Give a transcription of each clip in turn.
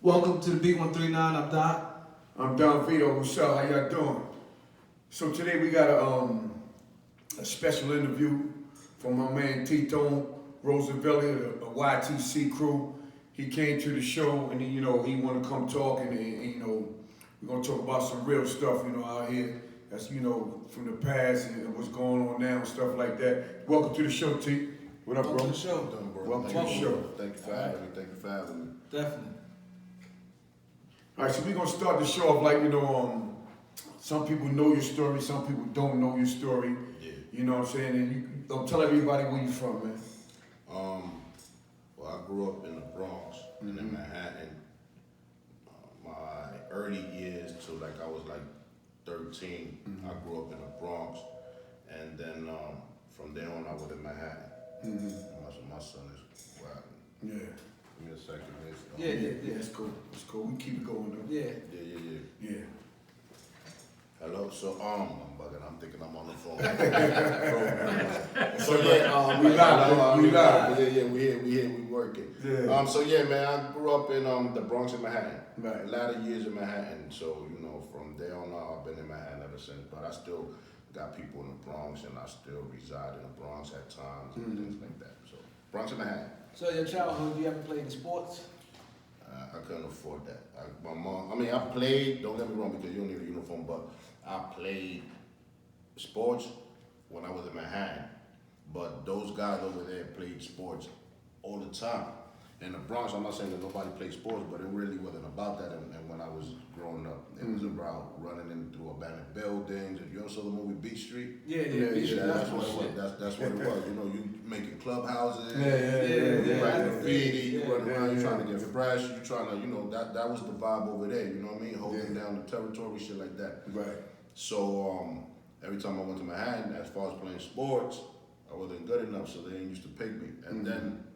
Welcome to the B139. I'm Doc. I'm Don Vito. What's up? How y'all doing? So today we got a special interview from my man Titon, Rosavelli, the YTC crew. He came to the show and he wanted to come talk and we're gonna talk about some real stuff, out here. That's from the past and what's going on now and stuff like that. Welcome to the show, T. What up, bro? Welcome to the show. Welcome to the show. Thank you for having me. Thank you for having me. Definitely. All right, so we're gonna start the show off like, some people know your story, some people don't know your story. Yeah. You know what I'm saying? And you don't tell everybody where you from, man. Well, I grew up in the Bronx and in Manhattan. My early years till like I was like 13, I grew up in the Bronx, and then from there on I was in Manhattan. My son is wow. Yeah. Give me a second. Yeah. It's cool. It's cool. We keep it going though. Yeah. Yeah. Hello. So I'm bugging. I'm thinking I'm on the phone. We live. Yeah. We here. We working. Yeah. So yeah, man. I grew up in the Bronx in Manhattan. Right. A lot of years in Manhattan. So from there on out, I've been in Manhattan ever since. But I still got people in the Bronx, and I still reside in the Bronx at times and things like that. So Bronx and Manhattan. So your childhood, you ever played any sports? I couldn't afford that. My mom, I played, don't get me wrong because you don't need a uniform, but I played sports when I was in Manhattan. But those guys over there played sports all the time. In the Bronx, I'm not saying that nobody played sports, but it really wasn't about that. And when I was growing up, it was about running in through abandoned buildings. If you ever saw the movie Beach Street? Yeah. That's what it was. That's what it was. You making clubhouses, Yeah. writing graffiti, you running around, you trying to get fresh, you trying to, that was the vibe over there. You know what I mean? Holding down the territory, shit like that. Right. So every time I went to Manhattan, as far as playing sports, I wasn't good enough, so they didn't used to pick me. And then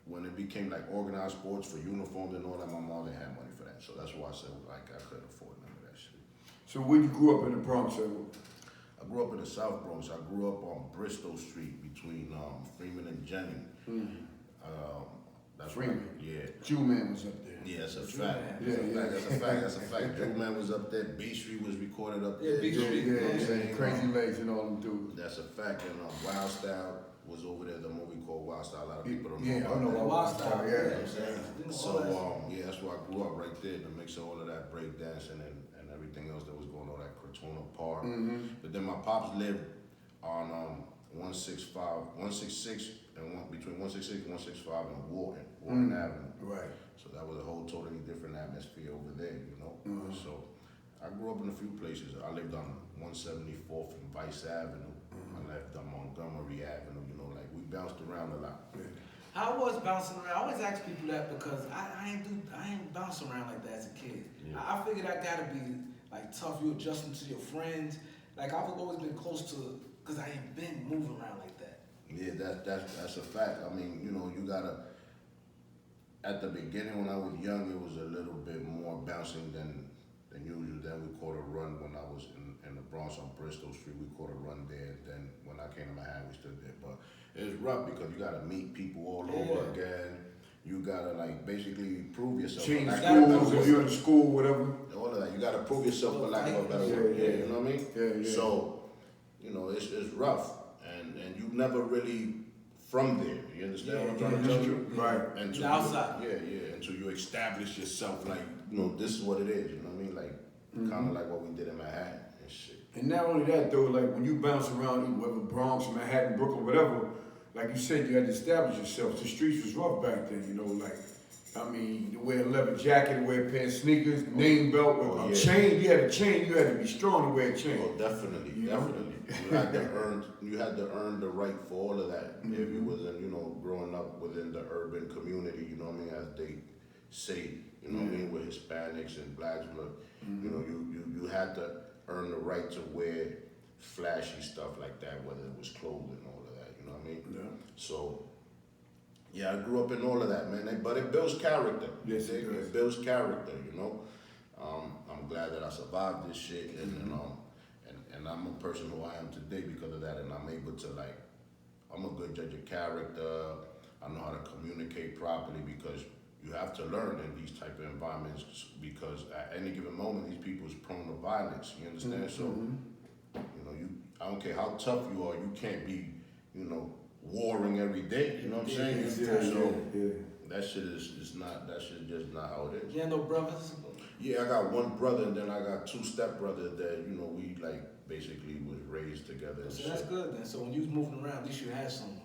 when it became like organized sports for uniforms and all that, my mom didn't have money for that. So that's why I said like I couldn't afford none of that shit. So when you grew up in the Bronx, I grew up in the South Bronx. I grew up on Bristol Street between Freeman and Jennings. That's Freeman. Right. Yeah. Jew Man was up there. Yeah, that's a fact. Yeah. That's a fact. Drew Man was up there. B Street was recorded up there. B Street. Yeah. Crazy Legs and all them dudes. That's a fact. And Wild Style was over there. The movie called Wild Style. A lot of people don't know. Yeah, I know about about Wild Style. Style, Yeah. that. You know what I'm saying? So, So that's where I grew up right there. The mix of all of that break dancing and everything else that was going on at Crotona Park. But then my pops lived on 166 and between 166 and 165 in Warden Avenue. Right. So that was a whole totally different atmosphere over there, So I grew up in a few places. I lived on 174th and Vice Avenue. I lived on Montgomery Avenue, like we bounced around a lot. I was bouncing around. I always ask people that because I ain't bouncing around like that as a kid. Yeah. I figured I gotta be like tough. You adjusting to your friends. Like I've always been close to, cause I ain't been moving around like that. Yeah, that's a fact. I mean, you gotta. At the beginning, when I was young, it was a little bit more bouncing than usual. Then we caught a run when I was in the Bronx on Bristol Street. We caught a run there. Then when I came to Manhattan, we stood there. But it's rough because you gotta meet people all over again. You gotta basically prove yourself. Change like, schools if you're in school, whatever. All of that. You gotta prove yourself for lack of a better word. Yeah. You know what I mean? Yeah. So, it's rough. And you never really from there. You understand what I'm trying to tell you? Right. Until The outside. Until you establish yourself this is what it is. You know what I mean? Like kind of like what we did in Manhattan and shit. And not only that though, like when you bounce around, whether Bronx, Manhattan, Brooklyn, whatever, like you said, you had to establish yourself. The streets was rough back then, you wear a leather jacket, wear a pair of sneakers, name belt, with a chain. You had a chain. You had to be strong to wear a chain. Oh, definitely. You had to earn the right for all of that. If you wasn't, growing up within the urban community, you know what I mean, as they say, you know what I mean, with Hispanics and blacks, you had to earn the right to wear flashy stuff like that, whether it was clothes and all of that, you know what I mean? Yeah. So, yeah, I grew up in all of that, man. But it builds character. Yes, it does. It builds character, I'm glad that I survived this shit, and I'm a person who I am today because of that, and I'm able to I'm a good judge of character. I know how to communicate properly because you have to learn in these type of environments because at any given moment, these people is prone to violence. You understand? So, I don't care how tough you are, you can't be, warring every day. You know what I'm saying? That shit is just not. That shit just not how it is. You had no brothers? Yeah, I got one brother, and then I got two stepbrothers that we like basically was raised together. And So that's good then. So when you was moving around, at least you had someone.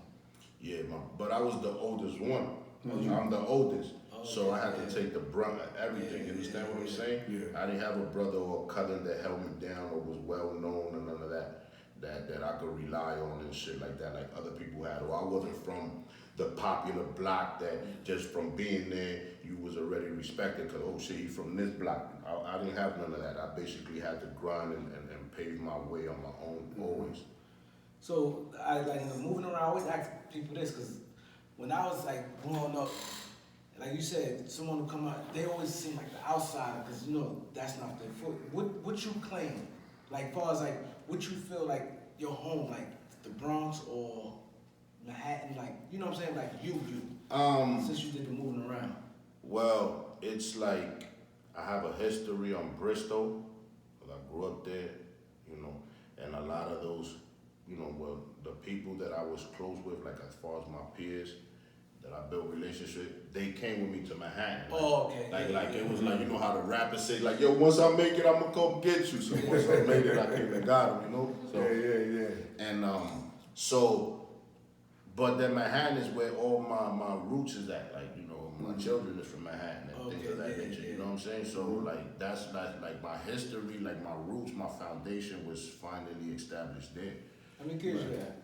Yeah, but I was the oldest one. I'm the oldest, so I had to take the brunt of everything. You understand what I'm saying? Yeah. I didn't have a brother or a cousin that held me down or was well known and none of that. That I could rely on and shit like that, like other people had. Or I wasn't from the popular block that just from being there, you was already respected because, oh shit, he from this block. I didn't have none of that. I basically had to grind and pave my way on my own always. So I moving around, I always ask people this because when I was like growing up, like you said, someone who come out, they always seem like the outsider because that's not their foot. What you claim, like far as like what you feel like your home, like the Bronx or Manhattan, like what I'm saying, like you since you did the moving around. Well, it's like I have a history on Bristol, because I grew up there, and a lot of those, the people that I was close with, like as far as my peers, that I built relationship, they came with me to Manhattan. Like, it was like, how the rappers say, like, yo, once I make it, I'm gonna come get you. So once I made it, I came and got him, So, Yeah. And but then Manhattan is where all my roots is at. Like, my children is from Manhattan and things of that nature. You know what I'm saying? So like that's like my history, like my roots, my foundation was finally established there. How many kids you have?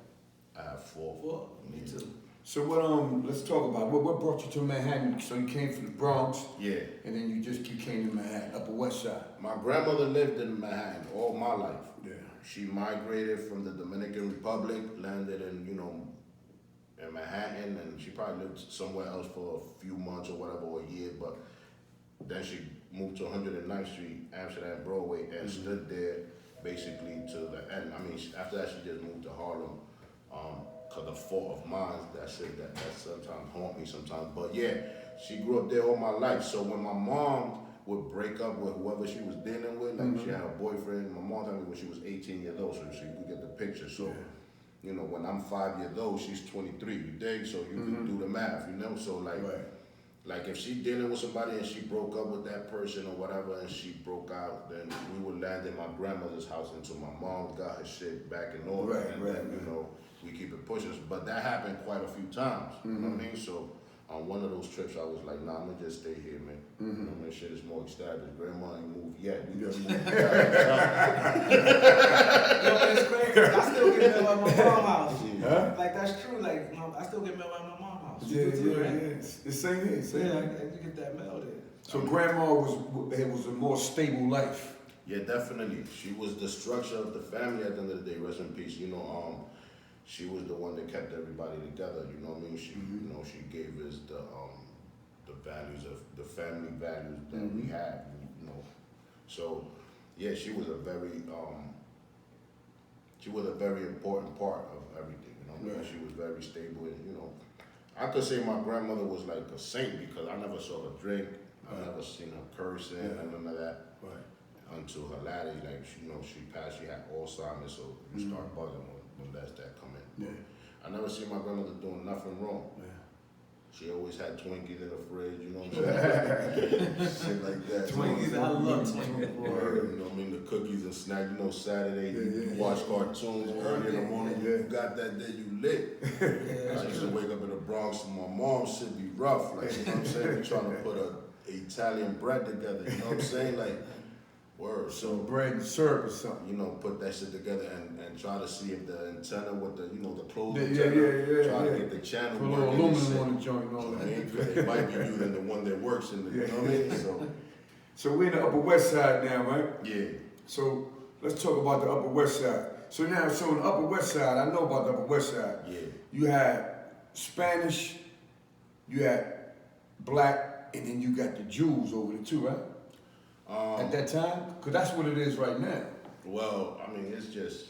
I have 4. 4? Me too. So let's talk about what brought you to Manhattan. So you came from the Bronx. Yeah. And then you came to Manhattan, Upper West Side. My grandmother lived in Manhattan all my life. Yeah. She migrated from the Dominican Republic, landed in, in Manhattan, and she probably lived somewhere else for a few months or whatever, or a year, but then she moved to 109th Street, Amsterdam, Broadway, and stood there basically to the end. I mean, after that, she just moved to Harlem. Cause the thought of mine, that sometimes haunt me sometimes. But yeah, she grew up there all my life. So when my mom would break up with whoever she was dealing with, like she had a boyfriend, my mom told me when she was 18 years old, so she could get the picture. So, when I'm 5 years old, she's 23, you dig? So you can do the math, So like if she dealing with somebody and she broke up with that person or whatever and she broke out, then we would land in my grandmother's house until my mom got her shit back in order. Then, we keep it pushing. But that happened quite a few times, you know what I mean? So on one of those trips, I was like, nah, I'm gonna just stay here, man. Shit is more established. Grandma ain't moved yet. We just moved. It's crazy. I still get mail at my mom's house. Huh? Like that's true. Like I still get mail at my mom's house. Yeah. The same here. You get that mail there. So grandma was a more stable life. Yeah, definitely. She was the structure of the family at the end of the day. Rest in peace. She was the one that kept everybody together. You know what I mean? She, she gave us the values of the family values that we had. So yeah, she was a very important part of everything. She was very stable, and I could say my grandmother was like a saint because I never saw her drink. I never seen her cursing and none of that. Until her latter, like she passed. She had Alzheimer's, so you start bugging when that come in. I never seen my grandmother doing nothing wrong. She always had Twinkies in the fridge, you know what I'm saying? Shit like that. Twinkies, I love Twinkies. You know what I mean? The cookies and snack, Saturday, you watch cartoons early in the morning. You got that day, you lit. I used to wake up in the Bronx and my mom should be rough. Like, you know what I'm saying? Trying to put a Italian bread together, you know what I'm saying? Like, word. So bread and syrup or something. Put that shit together and try to see if the antenna with the, the closed antenna, try to get the channel put a working. little aluminum on the joint and all that. It might be using the one that works in the, you know what I mean? So we're in the Upper West Side now, right? Yeah. So let's talk about the Upper West Side. So in the Upper West Side, I know about the Upper West Side. Yeah. You had Spanish, you had black, and then you got the Jews over there too, right? At that time? Because that's what it is right now. Well, I mean, it's just,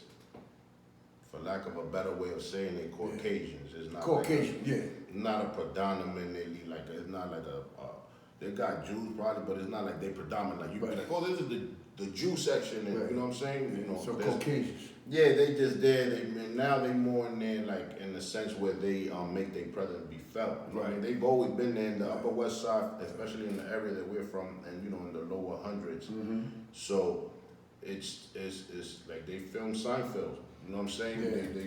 for lack of a better way of saying it, Caucasians. It's not Caucasian, not a predominantly like it's not like a they got Jews probably, but it's not like they predominant like you be like, oh, this is the Jew section, and you know what I'm saying? You know, so Caucasians. Yeah, they just there. Now they more in there like in the sense where they make their presence be felt. You know what I mean, they've always been there in the Upper West Side, especially in the area that we're from, and you know in the lower hundreds. So it's like they film Seinfeld. You know what I'm saying?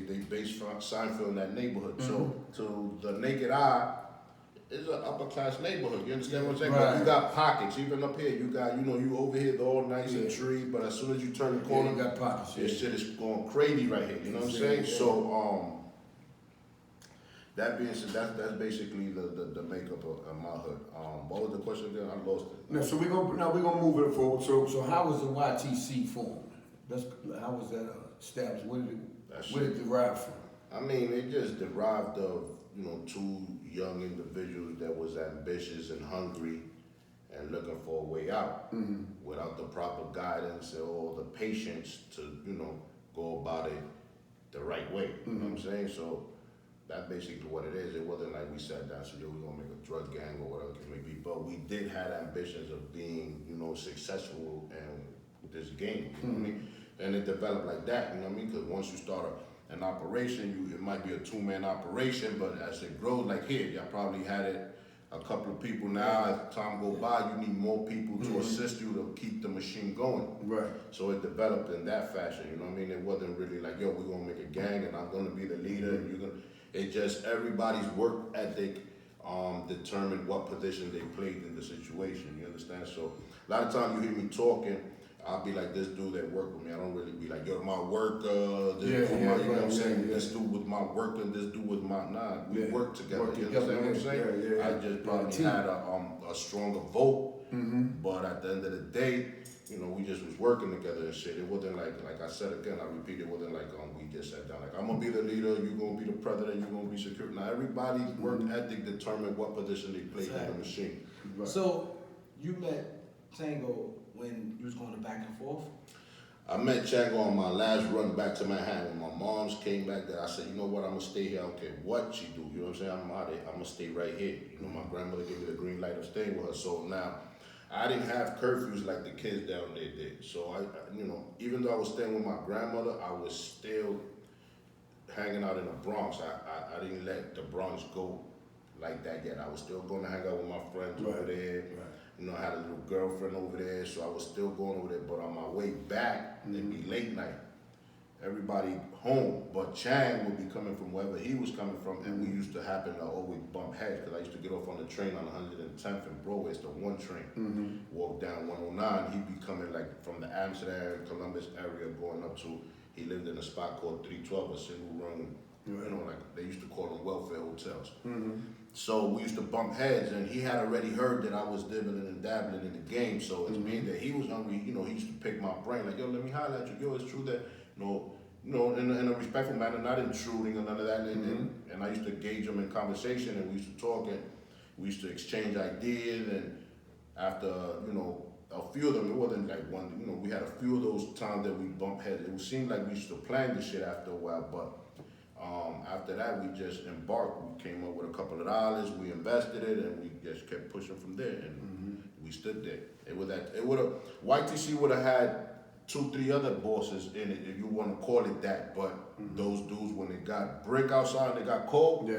They base Seinfeld in that neighborhood. So to the naked eye, it's an upper class neighborhood. You understand what I'm saying? But you got pockets. Even up here, you got, you know, you over here, they're all nice and trees, but as soon as you turn the corner, you got pockets. this shit is going crazy right here. You know what I'm saying? So that being said, that's basically the makeup of my hood. What was the question again? I lost it. No, so we're gonna move it forward. So how was the YTC formed? How was that established? Where did it derive from? I mean, it just derived of, you know, two young individuals that was ambitious and hungry and looking for a way out without the proper guidance or the patience to, you know, go about it the right way. You know what I'm saying? So that's basically what it is. It wasn't like we sat down and said, yo, we're gonna make a drug gang or whatever it may be, but we did have ambitions of being, you know, successful in this game, you know what I mean? And it developed like that, you know what I mean? Because once you start an operation, it might be a two-man operation, but as it grows, like here, y'all probably had it a couple of people. Now, as time go by, you need more people to assist you to keep the machine going. Right. So it developed in that fashion, you know what I mean? It wasn't really like, yo, we're gonna make a gang and I'm gonna be the leader and you're gonna, it just, everybody's work ethic determined what position they played in the situation, you understand? So a lot of times you hear me talking, I'll be like this dude that work with me. I don't really be like, you're my worker, this you know what I'm saying? This dude with my worker, this dude with my, nah, we work together, you understand what I'm saying? I just probably had a stronger vote, but at the end of the day, you know, we just was working together and shit. It wasn't like I said again, I repeat, it wasn't like we just sat down like, I'm gonna be the leader, you gonna be the president, you gonna be security. Now everybody's work ethic determined what position they played in the machine. Right. So you met Chango when you was going to back and forth? I met Chango on my last run back to Manhattan. When my mom's came back there, I said, you know what, I'm gonna stay here, I don't care what she do, you know what I'm saying? I'm out here, I'm gonna stay right here. You know, my grandmother gave me the green light of staying with her. So now, I didn't have curfews like the kids down there did. So I you know, even though I was staying with my grandmother, I was still hanging out in the Bronx. I didn't let the Bronx go like that yet. I was still going to hang out with my friends over there. You know, I had a little girlfriend over there, so I was still going over there. But on my way back, it'd be late night. Everybody home, but Chang would be coming from wherever he was coming from, and we used to happen to always bump heads, because I used to get off on the train on 110th and Broadway, it's the one train. Walk down 109, he'd be coming like from the Amsterdam, Columbus area going up to, he lived in a spot called 312, a single room, you know, like they used to call them welfare hotels. So we used to bump heads, and he had already heard that I was dibbling and dabbling in the game, so it's being that he was hungry, you know, he used to pick my brain, like, yo, let me holler at you, yo, it's true that, you know, in a respectful manner, not intruding or none of that. And I used to engage him in conversation, and we used to talk, and we used to exchange ideas. And after, you know, a few of them, it wasn't like one, you know, we had a few of those times that we bumped heads. It seemed like we used to plan this shit after a while, but after that, we just embarked. We came up with a couple of dollars, we invested it, and we just kept pushing from there. And we stood there. YTC would have had 2-3 other bosses in it, if you want to call it that, but those dudes, when they got brick outside and they got cold,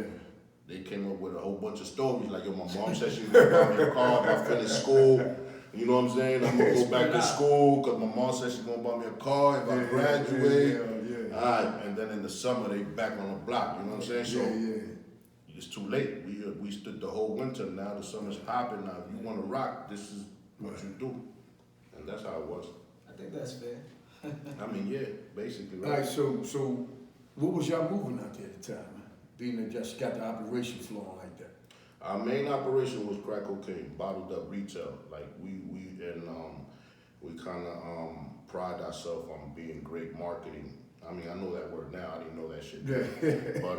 they came up with a whole bunch of stories, like, yo, my mom said she was going to buy me a car if I finish school, you know what I'm saying? I'm going to go back to school, because my mom said she's going to buy me a car if I graduate. All right, and then in the summer, they back on the block, you know what I'm saying? So it's too late. We stood the whole winter, now the summer's popping, now if you want to rock, this is what you do. And that's how it was. I think that's fair. I mean, yeah, basically, right? All right, so what was y'all moving out there at the time, man? Being that just got the operation flowing like that. Our main operation was crack cocaine, bottled up retail. Like we kind of pride ourselves on being great marketing. I mean, I know that word now. I didn't know that shit. But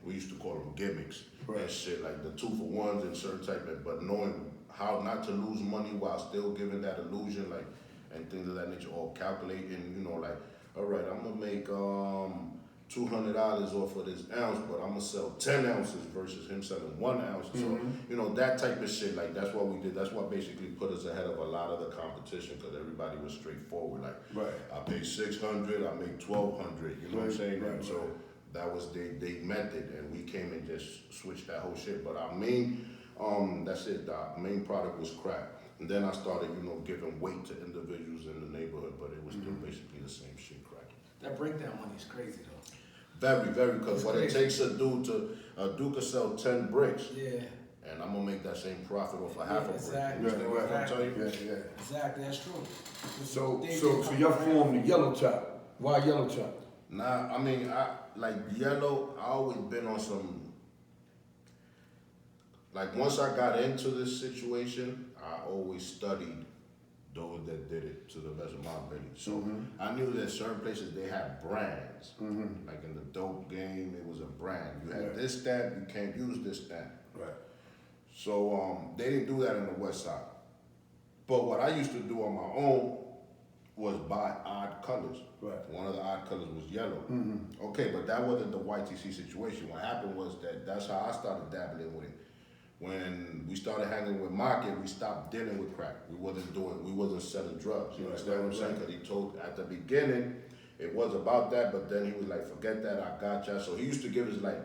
we used to call them gimmicks and shit, like the 2-for-1s and certain type of. But knowing how not to lose money while still giving that illusion, like. And things of that nature, or calculating, you know, like, all right, I'm gonna make $200 off of this ounce, but I'm gonna sell 10 ounces versus him selling 1 ounce. So, you know, that type of shit, like that's what we did. That's what basically put us ahead of a lot of the competition, because everybody was straightforward. Like, I paid 600, I made 1,200, you know what I'm saying? And so that was they method, and we came and just switched that whole shit. But our main, that's it, the main product was crack. And then I started, you know, giving weight to individuals in the neighborhood, but it was still basically the same shit, crack. That breakdown money is crazy though. Very, very, because what it takes a dude could sell 10 bricks, Yeah. and I'm gonna make that same profit off a half a brick. Exactly. You understand what I'm telling you? Exactly, that's true. So y'all formed the Yellow Top. Why Yellow Top? Nah, I mean, I like Yellow. I always been on some. Like once I got into this situation, I always studied those that did it to the best of my ability. So I knew that certain places they had brands. Like in the dope game, it was a brand. You had this stamp, you can't use this stamp. Right. So they didn't do that in the West Side. But what I used to do on my own was buy odd colors. Right. One of the odd colors was yellow. Okay, but that wasn't the YTC situation. What happened was that's how I started dabbling with it. When we started hanging with Maque, we stopped dealing with crack. We wasn't selling drugs. You understand what I'm saying? Because he told at the beginning, it was about that, but then he was like, forget that, I got ya. So he used to give us like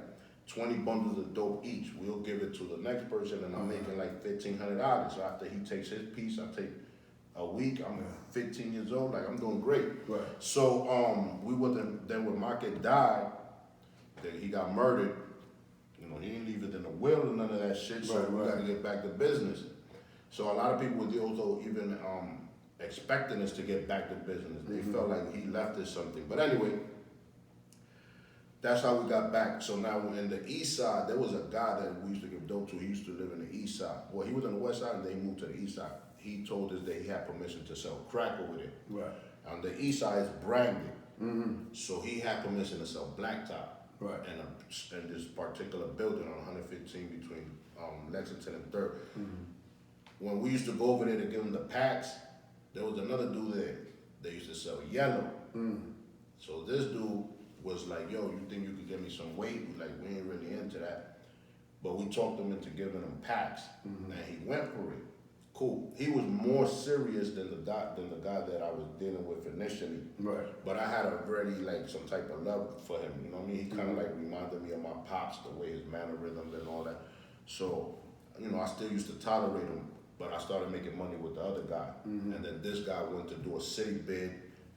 20 bundles of dope each. We'll give it to the next person, and I'm making like $1,500. So after he takes his piece, I take a week. I'm 15 years old, like I'm doing great. Right. So we wasn't, then when Maque died, then he got murdered. You know, he didn't leave it in the will or none of that shit, so we got to get back to business. So a lot of people were also even expecting us to get back to business. They felt like he left us something. But anyway, that's how we got back. So now in the east side, there was a guy that we used to give dope to. He used to live in the east side. Well, he was on the west side and they moved to the east side. He told us that he had permission to sell crack over there. Right. On the east side is branded. So he had permission to sell blacktop. Right. In this particular building on 115 between Lexington and 3rd. When we used to go over there to give him the packs, there was another dude there. They used to sell yellow. So this dude was like, yo, you think you could give me some weight? We like, we ain't really into that. But we talked him into giving him packs, and he went for it. Cool. He was more serious than the guy that I was dealing with initially. Right. But I had already like some type of love for him. You know what I mean? He kind of like reminded me of my pops, the way his mannerisms and all that. So, you know, I still used to tolerate him, but I started making money with the other guy. And then this guy went to do a city bid,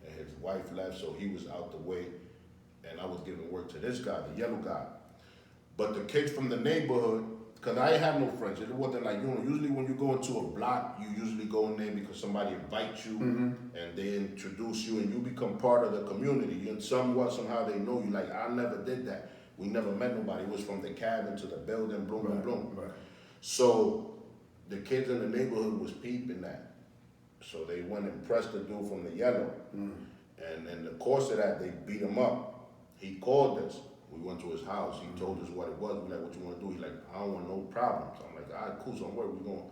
and his wife left, so he was out the way. And I was giving work to this guy, the yellow guy. But the kids from the neighborhood, because I ain't have no friends. It wasn't like, you know, usually when you go into a block, you usually go in there because somebody invites you and they introduce you and you become part of the community. And somehow they know you. Like, I never did that. We never met nobody. It was from the cabin to the building, boom, boom. Right. So the kids in the neighborhood was peeping that. So they went and pressed the dude from the yellow. And in the course of that, they beat him up. He called us. We went to his house. He told us what it was. We like, what you want to do? He like, I don't want no problems. I'm like, all right, cool. So where we going?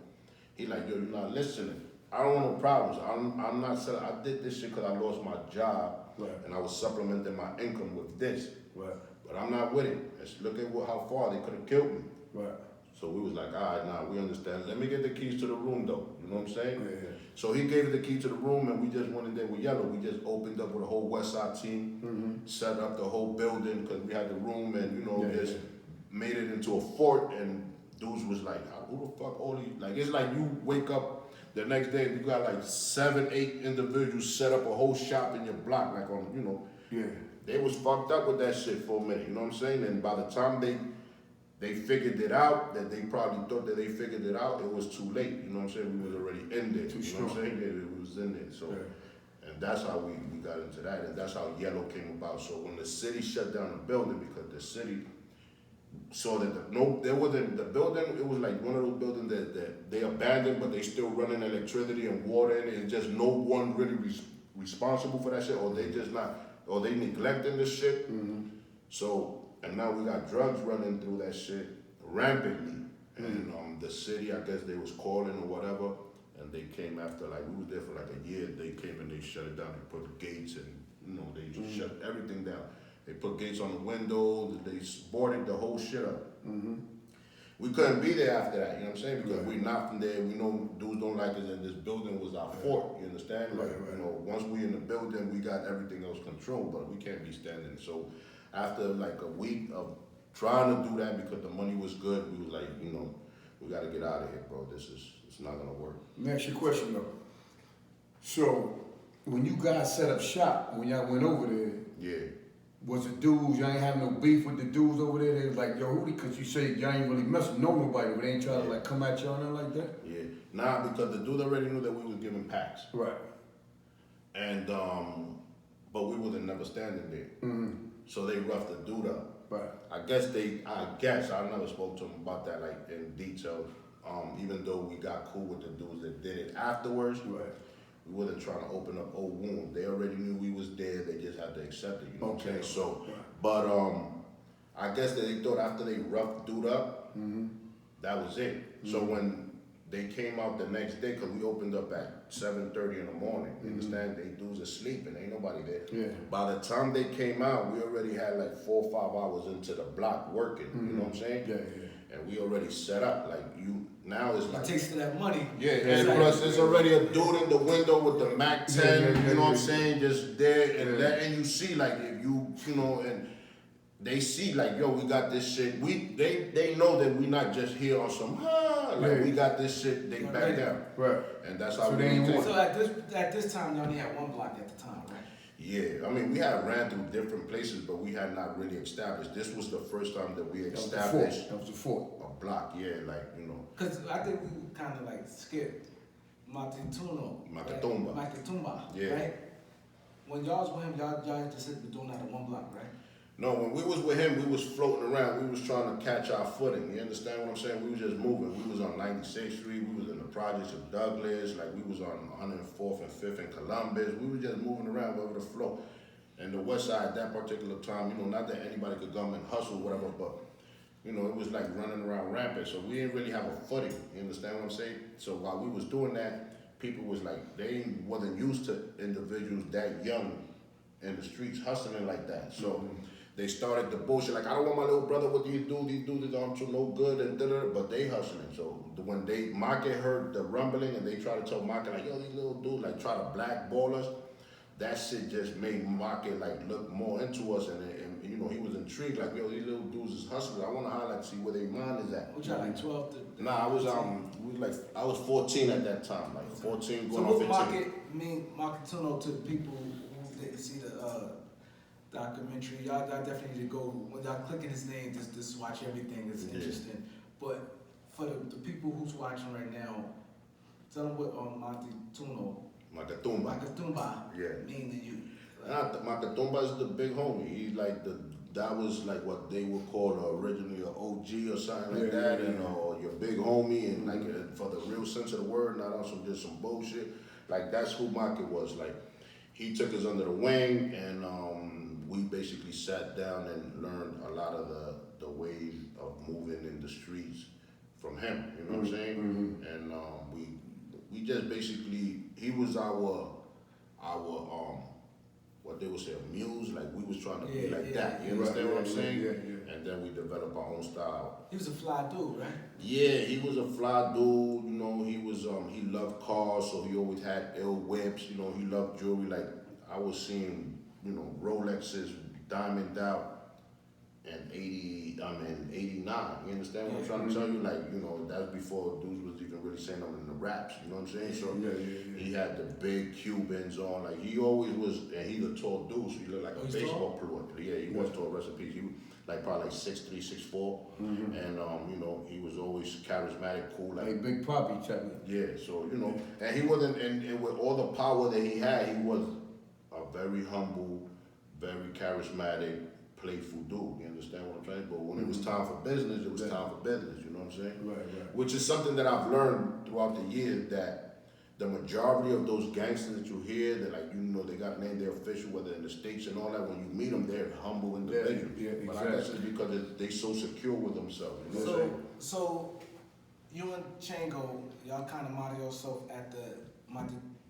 He like, yo, you're not listening. I don't want no problems. I'm not selling. I did this shit because I lost my job, and I was supplementing my income with this. Right. But I'm not with it. Let's look at how far they could have killed me. Right. So we was like, all right, nah, we understand. Let me get the keys to the room, though. You know what I'm saying? Yeah. So he gave us the key to the room, and we just went in there with Yellow. We just opened up with a whole West Side team, set up the whole building because we had the room, and, you know, just made it into a fort. And dudes was like, who the fuck all these? Like, it's like you wake up the next day and you got like 7, 8 individuals set up a whole shop in your block, like on, you know. Yeah. They was fucked up with that shit for a minute, you know what I'm saying? And by the time they figured it out, that they probably thought that they figured it out, it was too late, you know what I'm saying? We was already in there, you know what I'm saying? Yeah, it was in there, so. Yeah. And that's how we got into that, and that's how Yellow came about. So when the city shut down the building, because the city saw that there wasn't the building, it was like one of those buildings that they abandoned, but they still running electricity and water in it, and just no one really responsible for that shit, or they just not, or they neglecting this shit. So, and now we got drugs running through that shit rampantly. And the city, I guess they was calling or whatever, and they came after, like, we was there for like a year. They came and they shut it down. They put gates and, you know, they just shut everything down. They put gates on the windows. They boarded the whole shit up. We couldn't be there after that, you know what I'm saying? Because Right. we not from there. We know dudes don't like us, and this building was our fort. You understand? Like, Right. you know, once we in the building, we got everything else controlled, but we can't be standing. So after like a week of trying to do that because the money was good, we was like, you know, we got to get out of here, bro. It's not gonna work. Let me ask you a question though. So, when you guys set up shop, when y'all went over there, Yeah. was the dudes, y'all ain't have no beef with the dudes over there? They was like, yo, who, because you say y'all ain't really messing know nobody, but they ain't trying to like come at y'all or nothing like that? Yeah. Nah, because the dude already knew that we was giving packs. Right. And, but we wasn't never standing there. So they roughed the dude up. Right. I never spoke to him about that like in detail. Even though we got cool with the dudes that did it afterwards, Right. we wasn't trying to open up old wounds. They already knew we was there. They just had to accept it. You know what I'm saying? So, but I guess that they thought after they roughed dude up, that was it. So when they came out the next day, cause we opened up at 7:30 in the morning. You understand? They dudes are sleeping. Ain't nobody there. Yeah. By the time they came out, we already had like 4 or 5 hours into the block working. You know what I'm saying? Yeah. And we already set up. Like now it's It like. takes to that money. Yeah, and plus there's already a dude in the window with the Mac 10, you know what I'm saying, just there, and and you see like if you know, and they see like, yo, we got this shit. They know that we not just here on some we got this shit. They back down, Right. and that's how So we they ain't take it. So at this time, you only had one block at the time, right? Yeah, I mean we had ran through different places, but we had not really established. This was the first time that we established That was the fort. a block. Yeah, like you know. Because I think we kind of like skipped Maque, Maque Tumba. Yeah. right? When y'all was with him, y'all just said doing that at one block, right? No, when we was with him, we was floating around. We was trying to catch our footing. You understand what I'm saying? We was just moving. We was on 96th Street. We was in the projects of Douglas. Like we was on 104th and 5th in Columbus. We was just moving around wherever the flow. And the West Side at that particular time, you know, not that anybody could come and hustle, whatever, but you know, it was like running around rampant. So we didn't really have a footing. You understand what I'm saying? So while we was doing that, people was like, they wasn't used to individuals that young in the streets hustling like that. So they started the bullshit, like, I don't want my little brother, what do you do? These dudes aren't so no good, and da-da-da, but they hustling. So when Maque heard the rumbling and they tried to tell Maque, like, yo, these little dudes, like, try to blackball us, that shit just made Maque, like, look more into us, and you know, he was intrigued, like, yo, these little dudes is hustling. I want to highlight to see where their mind is at. Which y'all like 12 to... Nah, I was 14 at that time, like 14 So going on what 15. Maque Tuno to the people who didn't see the documentary, y'all definitely need to go, when y'all clicking his name, just watch everything, it's interesting. But for the people who's watching right now, tell them what Maque Tumba. Maque Tumba Yeah. mean to you. Maque Tumba is the big homie. He's like that was like what they would call originally an OG or something like that, and your big homie, and like for the real sense of the word, not also just some bullshit. Like that's who Maque was. Like he took us under the wing, and we basically sat down and learned a lot of the ways of moving in the streets from him. You know what I'm saying? And we just basically, he was our what they would say, a muse. Like we was trying to be like that. You understand what I'm saying? Yeah. And then we developed our own style. He was a fly dude, right? Yeah, he was a fly dude. You know, he was he loved cars, so he always had ill whips. You know, he loved jewelry. Like I was seeing, you know, Rolexes diamond out in 89. You understand what I'm trying to tell you? Like, you know, that's before dudes was even really saying them in the raps. You know what I'm saying? So he had the big Cubans on. Like he always was, and he's a tall dude, so he looked like a baseball player. Yeah, he was tall. Rest in peace. He was like probably like 6'3", 6'4", and you know, he was always charismatic, cool. Like Big Poppy type. Yeah, so you know, and he wasn't, and with all the power that he had, he was a very humble, very charismatic, playful dude. You understand what I'm saying? But when it was time for business, it was time for business. You know what I'm saying? Right. Which is something that I've learned throughout the years, that the majority of those gangsters that you hear, that like, you know, they got named their official, whether in the States and all that, when you meet them, they're humble individuals. Yeah, But I guess it's because they so secure with themselves. You know what I'm saying? So you and Chango, y'all kind of model yourself at the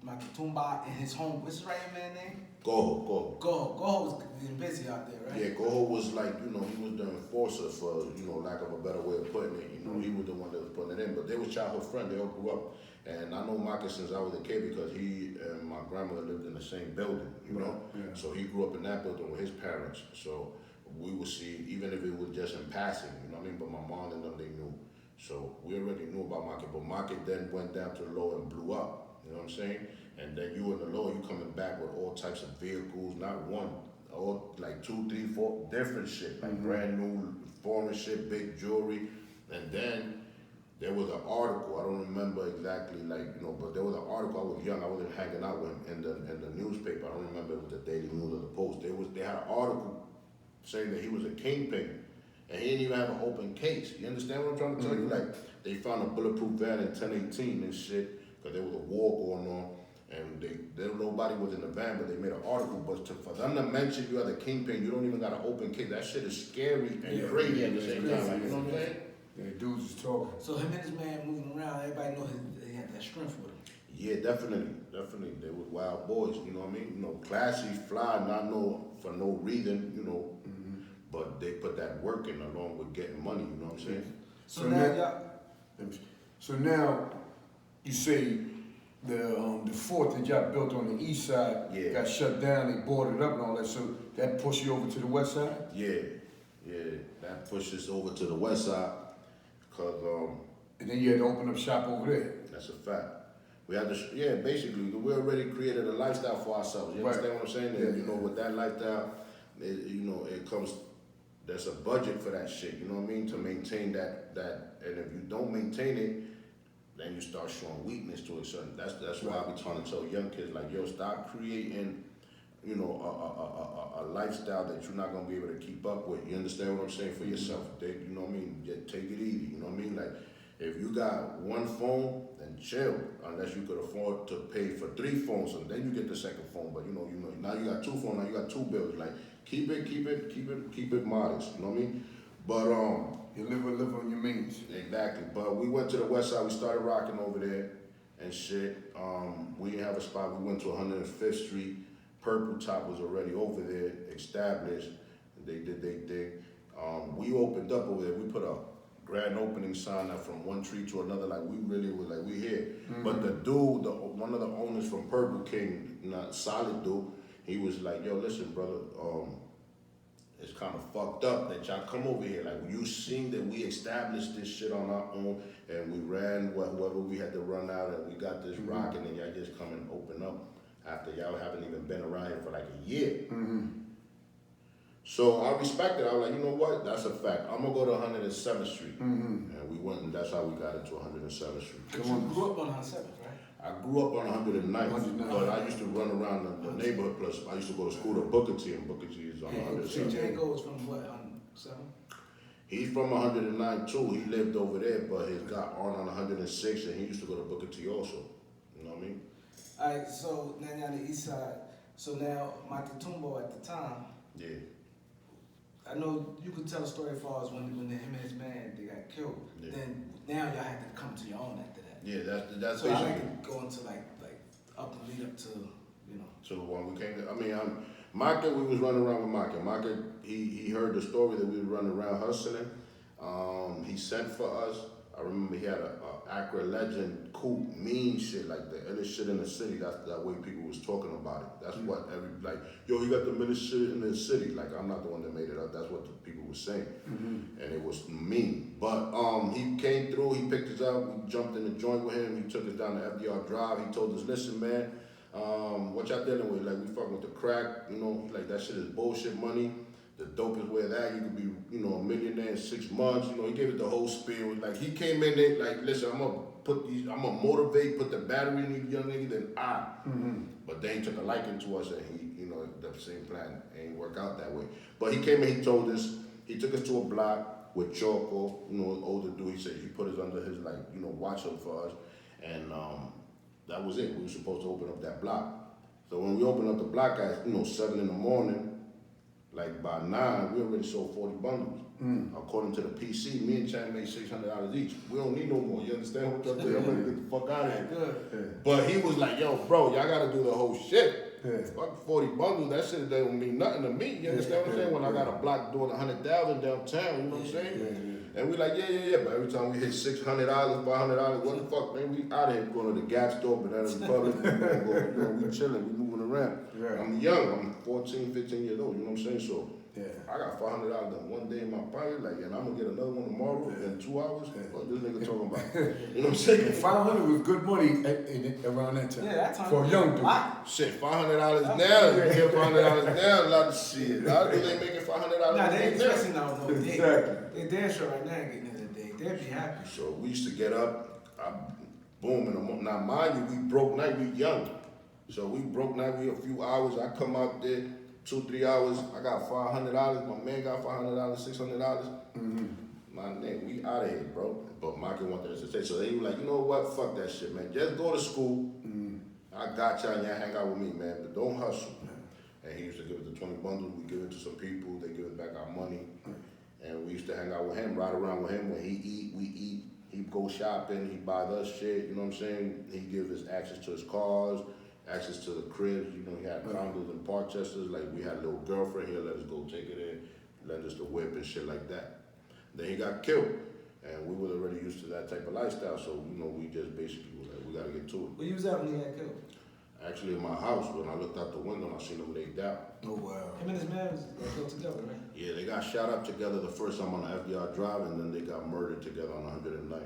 Maque Tumba and his home. What's his right man name? Go. Go was getting busy out there, right? Yeah, Go was like, he was the enforcer for, lack of a better way of putting it. He was the one that was putting it in. But they were childhood friends. They all grew up. And I know Maque since I was a kid because he and my grandmother lived in the same building, Yeah. So he grew up in that building with his parents. So we would see, even if it was just in passing, But my mom and them, they knew. So we already knew about Maque. But Maque then went down to the low and blew up. You know what I'm saying? And then you in the low, you coming back with all types of vehicles, not one, all like 2, 3, 4 different shit, like brand new foreign shit, big jewelry. And then there was an article, I don't remember exactly, but there was an article. I was young, I wasn't hanging out with him in the newspaper. I don't remember if it was the Daily News or the Post. They had an article saying that he was a kingpin, and he didn't even have an open case. You understand what I'm trying to tell you? Like, they found a bulletproof van in 1018 and shit, because there was a war going on, and nobody was in the van, but they made an article. But for them to mention you are the kingpin, you don't even got an open case. That shit is scary and crazy at the same time. Like, you know what I'm saying? Yeah, dudes is talking. So him and his man moving around, everybody know he had that strength with him. Yeah, definitely. They were wild boys, you know what I mean? Classy, fly, not no for no reason, but they put that work in along with getting money, you know what I'm saying? So now So now you say the fort that y'all built on the east side got shut down, they boarded up and all that, so that pushed you over to the west side? Yeah, that pushed us over to the west side, because And then you had to open up shop over there. that's a fact. We had to, basically, we already created a lifestyle for ourselves. You understand what I'm saying? And, with that lifestyle, it comes, there's a budget for that shit, you know what I mean? To maintain that, and if you don't maintain it, then you start showing weakness to it. So that's why I be trying to tell young kids, like, yo, stop creating, a lifestyle that you're not gonna be able to keep up with. You understand what I'm saying? For yourself, you know what I mean? Just take it easy, you know what I mean? Like, if you got one phone, then chill, unless you could afford to pay for 3 phones, and then you get the second phone. But now you got 2 phones, now you got 2 bills. Like, keep it modest, you know what I mean? But You live on your means. exactly. But we went to the west side, we started rocking over there and shit. We didn't have a spot, we went to 105th Street. Purple Top was already over there, established. They did their thing. We opened up over there, we put a grand opening sign up from one tree to another, like we really were like, we here. But the dude, one of the owners from Purple King, not solid dude, he was like, yo, listen, brother, it's kind of fucked up that y'all come over here. Like, you seen that we established this shit on our own, and we ran whoever we had to run out, and we got this rocking, and y'all just come and open up after y'all haven't even been around here for like a year. So I respect it. I was like, you know what? That's a fact. I'm gonna go to 107th Street. And we went, and that's how we got into 107th Street. But you grew up on 107th, right? I grew up on 109th, but I used to run around the neighborhood. Plus, I used to go to school to Booker T, and Booker T is on 107th. Chango is from what, 107? He's from 109 too. He lived over there, but he's got on 106, and he used to go to Booker T also. You know what I mean? All right, so now you're on the east side. So now, Maque Tumba at the time, Yeah. I know you could tell a story as far as when him and his man, they got killed. Yeah. Then now y'all had to come to your own after that. Yeah, that's So I basically. like to go into like up and lead up to, So when we came to, Maque, we was running around with Maque. Maque, he heard the story that we were running around hustling. He sent for us. I remember he had a Accra Legend coupe, mean shit, like the illest shit in the city. That's that way people was talking about it. That's what yo, he got the millest shit in the city. Like, I'm not the one that made it up. That's what the people were saying. And it was mean. But he came through, he picked us up, we jumped in the joint with him, he took us down to FDR Drive, he told us, listen, man, what y'all dealing with? Like, we fucking with the crack, he's like, that shit is bullshit money. The dope is where that, you could be, a millionaire in 6 months. He gave it the whole spiel. Like, he came in there, like, listen, I'm gonna motivate, put the battery in these young niggas, then But then he took a liking to us, and he, the same plan ain't work out that way. But he came in, he told us, he took us to a block with Choco, an older dude. He said he put us under his, watch up for us. And that was it. We were supposed to open up that block. So when we opened up the block at, 7 in the morning, Like by 9, we already sold 40 bundles. According to the PC, me and Chang made $600 each. We don't need no more. You understand what I'm saying? I'm ready to get the fuck out of here. Good. But he was like, yo, bro, y'all gotta do the whole shit. Yeah. Fuck 40 bundles, that shit don't mean nothing to me. You understand what I'm saying? When I got a block doing 100,000 downtown, you know what I'm saying? And we like, yeah. But every time we hit $600, $500, what the fuck, man? We out of here going to the Gap store, Banana Republic. We chilling, we moving around. Right. I'm young, I'm 14, 15 years old, you know what I'm saying? So Yeah. I got $500 in one day in my pocket, like, and I'm gonna get another one tomorrow in 2 hours. What this nigga talking about? You know what I'm saying? 500 was good money around that time. Yeah, that time. For a young dude. Shit, $500 now. You get $500 now, a lot of shit. A lot of people ain't making $500 Nah, a they day ain't now. stressing out no day. Exactly. They damn sure right now ain't getting in the day. They'd be happy. So we used to get up, boom, in the morning. Now, mind you, we broke night, we young. So we broke night, we a few hours. I come out there, 2-3 hours. I got $500. My man got $500, $600. My nigga, we out of here, bro. But Maque wanted us to stay. So they were like, you know what? Fuck that shit, man. Just go to school. I got y'all and y'all hang out with me, man. But don't hustle. And he used to give it to 20 bundles. We give it to some people. They give us back our money. And we used to hang out with him, ride around with him. When he eat, we eat. He go shopping. He buy us shit. You know what I'm saying? He give us access to his cars, access to the cribs. You know, he had condos in Parkchester. Like, we had a little girlfriend. He'll let us go take it in, lend us the whip and shit like that. Then he got killed. And we were already used to that type of lifestyle. So, you know, we just basically were like, we got to get to it. Where you was at when he got killed? Actually, in my house, when I looked out the window, I seen him laid out. Oh, wow. Him and his man got killed together, right? Yeah, they got shot up together the first time on the FDR Drive, and then they got murdered together on 109th.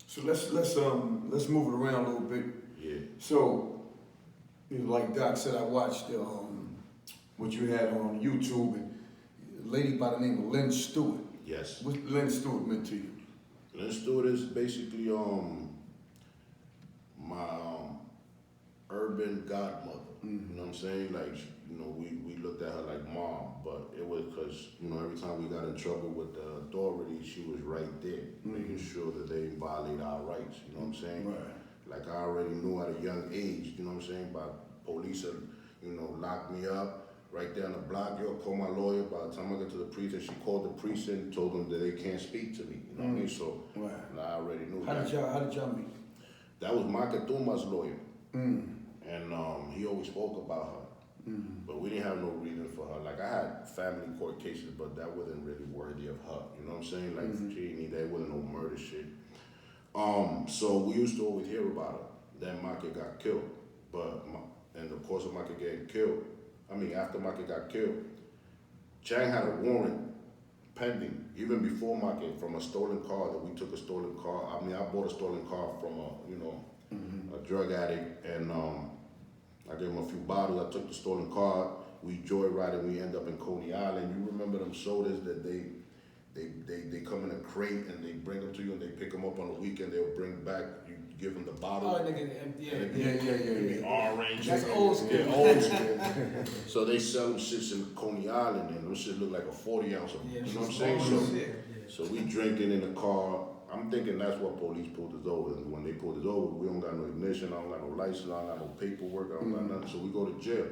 So let's move it around a little bit. Yeah. So, you know, like Doc said, I watched what you had on YouTube, and a lady by the name of Lynn Stewart. Yes. What Lynn Stewart meant to you? Lynn Stewart is basically my urban godmother. You know what I'm saying? Like, you know, we looked at her like mom, but it was because, you know, every time we got in trouble with the authorities, she was right there, making sure that they didn't violate our rights. You know what I'm saying? Right. Like, I already knew at a young age, you know what I'm saying, by police, you know, locked me up right there on the block. Yo, call my lawyer. By the time I got to the precinct, she called the precinct, told them that they can't speak to me. You know what I mean? So Right. I already knew How that. did y'all meet? That was Maque Tumba's lawyer. And he always spoke about her. But we didn't have no reason for her. Like, I had family court cases, but that wasn't really worthy of her. You know what I'm saying? Like, she didn't need that. It wasn't no murder shit. So we used to always hear about her. Then Maque got killed. But in the course of Maque getting killed, after Maque got killed, Chang had a warrant pending, even before Maque, from a stolen car that we took a stolen car. I bought a stolen car from a drug addict, and I gave him a few bottles. I took the stolen car. We joyrided. We end up in Coney Island. You remember them sodas that they come in a crate and they bring them to you and they pick them up on the weekend. They'll bring back. You give them the bottle. Oh, nigga, yeah. Yeah. Orange. That's old school. Yeah, old school. So they sell them shits in Coney Island, and those shit look like a 40 ounce of, Yeah, you know what I'm it's saying? old So we drinking in the car. I'm thinking that's what police pulled us over. And when they pulled us over, we don't got no ignition, I don't got no license, I don't got no paperwork, I don't got nothing. So we go to jail.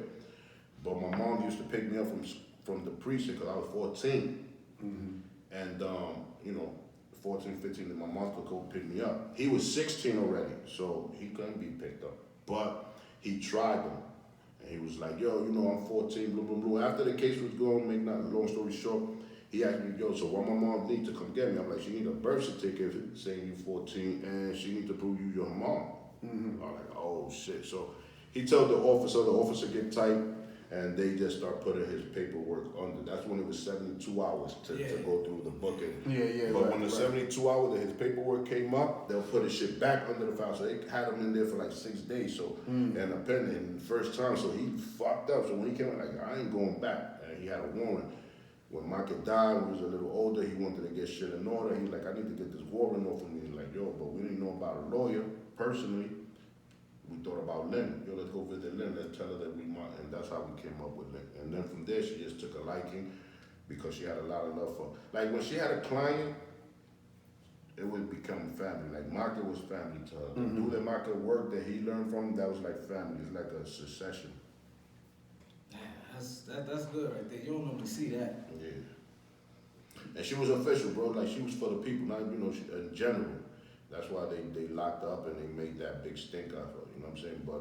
But my mom used to pick me up from the precinct because I was 14. And, 14, 15, and my mom could go pick me up. He was 16 already, so he couldn't be picked up. But he tried them. And he was like, yo, I'm 14, blah, blah, blah. After the case was going, make not long story short, he asked me, yo, so what my mom need to come get me? I'm like, she need a birth certificate saying you 14, and she need to prove you your mom. I'm like, oh, shit. So he told the officer get tight, and they just start putting his paperwork under. That's when it was 72 hours to go through the booking. But when the 72 hours that his paperwork came up, they'll put his shit back under the file. So they had him in there for like 6 days. So and a pending first time, so he fucked up. So when he came out, like, I ain't going back. And he had a warrant. When Maque died, when he was a little older, he wanted to get shit in order. He was like, I need to get this warrant off of me. He's like, yo, but we didn't know about a lawyer personally. We thought about Lynn. Yo, let's go visit Lynn. Let's tell her that we might. And that's how we came up with Lynn. And then from there, she just took a liking because she had a lot of love for. Like, when she had a client, it would become family. Like, Maque was family to her. The dude that Maque worked that he learned from, that was like family. It's like a succession. That's good right there. You don't normally see that. Yeah. And she was official, bro. Like, she was for the people, not, in general. That's why they locked her up and they made that big stink out of her, you know what I'm saying? But,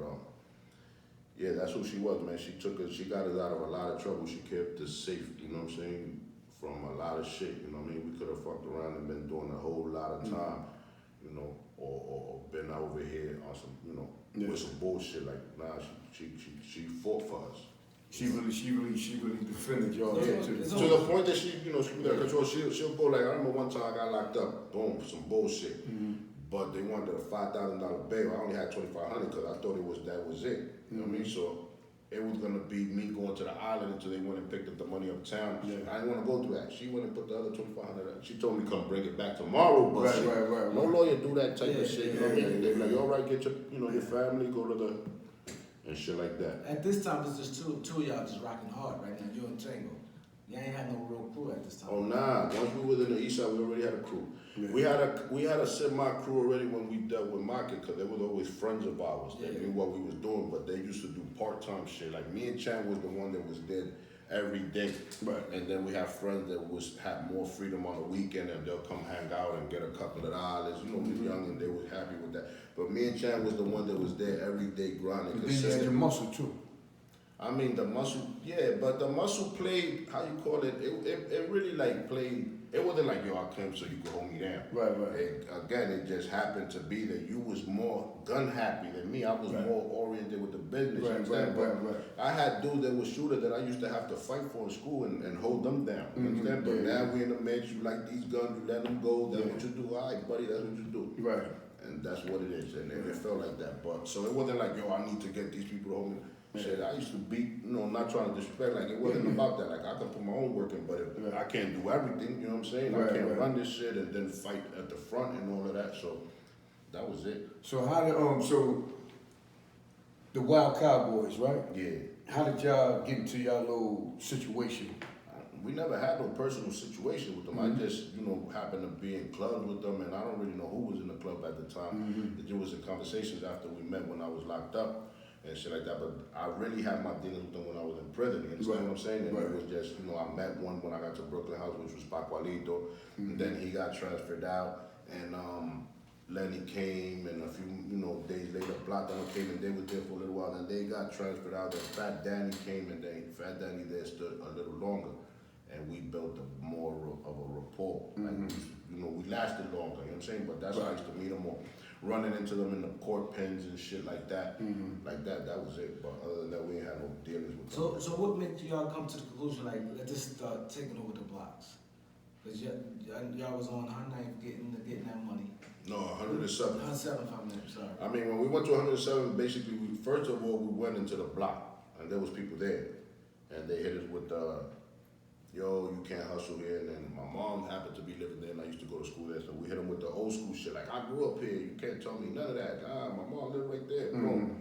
yeah, that's who she was, man. She got us out of a lot of trouble. She kept us safe, you know what I'm saying? From a lot of shit, you know what I mean? We could have fucked around and been doing a whole lot of time, or been over here on some, with some bullshit. Like, nah, she fought for us. She really defended y'all. Yeah, too. To the point that she got control. She'll go like, I remember one time I got locked up, boom, some bullshit. But they wanted a $5,000 bail. I only had $2,500 because I thought that was it. You know what I mean? So it was gonna be me going to the island until they went and picked up the money uptown. Yeah. I didn't want to go through that. She went and put the other $2,500. She told me come bring it back tomorrow, but Right. no lawyer do that type Yeah, of shit. yeah, You know what I yeah. mean? They be like, all right, get your family, go to the and shit like that. At this time, it's just two of y'all just rocking hard right now. You and Chango. Y'all ain't had no real crew at this time. Oh nah, once we was in the east side, we already had a crew. Yeah. We had a semi crew already when we dealt with Maque, because they was always friends of ours. They Yeah. knew what we was doing, but they used to do part-time shit. Like me and Chan was the one that was there every day. Right. And then we have friends that had more freedom on the weekend and they'll come hang out and get a couple of dollars. You know, we was young and they was happy with that. But me and Chan was the one that was there every day grinding. But then you had your muscle too. I mean, the muscle, yeah, but the muscle played, how you call it, it really like played, it wasn't like, yo, I came so you could hold me down. Right. Again, it just happened to be that you was more gun happy than me. I was more oriented with the business. You understand? Right. I had dudes that were shooters that I used to have to fight for in school and hold them down. You understand? But now we in the mix, you like these guns, you let them go, that's what you do. All right, buddy, that's what you do. Right. And that's what it is, and it felt like that. But so it wasn't like, yo, I need to get these people to hold me. Shit, I used to beat, not trying to disrespect, like it wasn't about that. Like I can put my own work in, but I can't do everything, you know what I'm saying? I can't run this shit and then fight at the front and all of that. So that was it. So how did so the Wild Cowboys, right? Yeah. How did y'all get into y'all little situation? We never had no personal situation with them. I just, happened to be in clubs with them, and I don't really know who was in the club at the time. There was in conversations after we met when I was locked up and shit like that. But I really had my dealings with them when I was in prison. You understand what I'm saying? And it was just, I met one when I got to Brooklyn House, which was Pacualito. And then he got transferred out, and Lenny came, and a few, days later, Block Down came, and they were there for a little while, and they got transferred out. And Fat Danny came, and then Fat Danny there stood a little longer. And we built more of a rapport. Like, we lasted longer, you know what I'm saying? But that's how I used to meet them or running into them in the court pens and shit like that. Like that was it. But other than that, we ain't had no dealings with them. So what made y'all come to the conclusion, like, let's just start taking over the blocks? Because y'all was on High Knife getting that money. No, 107. 107, 5 minutes, sorry. I mean, when we went to 107, basically, first of all, we went into the block. And there was people there. And they hit us with yo, you can't hustle here. And then my mom happened to be living there, and I used to go to school there. So we hit them with the old school shit. Like, I grew up here. You can't tell me none of that. My mom lived right there. Boom.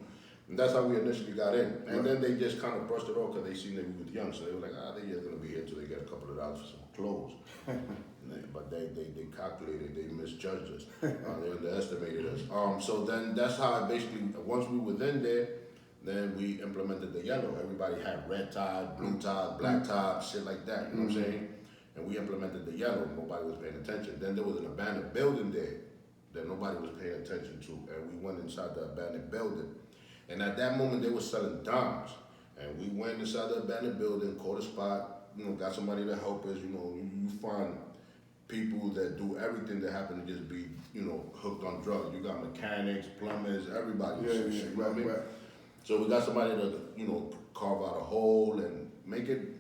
And that's how we initially got in. And then they just kind of brushed it off because they seen that we was young. So they were like, they just going to be here until they get a couple of dollars for some clothes. But they calculated. They misjudged us. They underestimated us. So then that's how I basically, once we were in there, then we implemented the yellow. Everybody had red ties, blue ties, black ties, shit like that, you know what I'm saying? And we implemented the yellow, nobody was paying attention. Then there was an abandoned building there that nobody was paying attention to, and we went inside the abandoned building. And at that moment, they were selling dimes. And we went inside the abandoned building, caught a spot, got somebody to help us, you find people that do everything that happen to just be, hooked on drugs. You got mechanics, plumbers, everybody. You know what I mean? So we got somebody to, carve out a hole and make it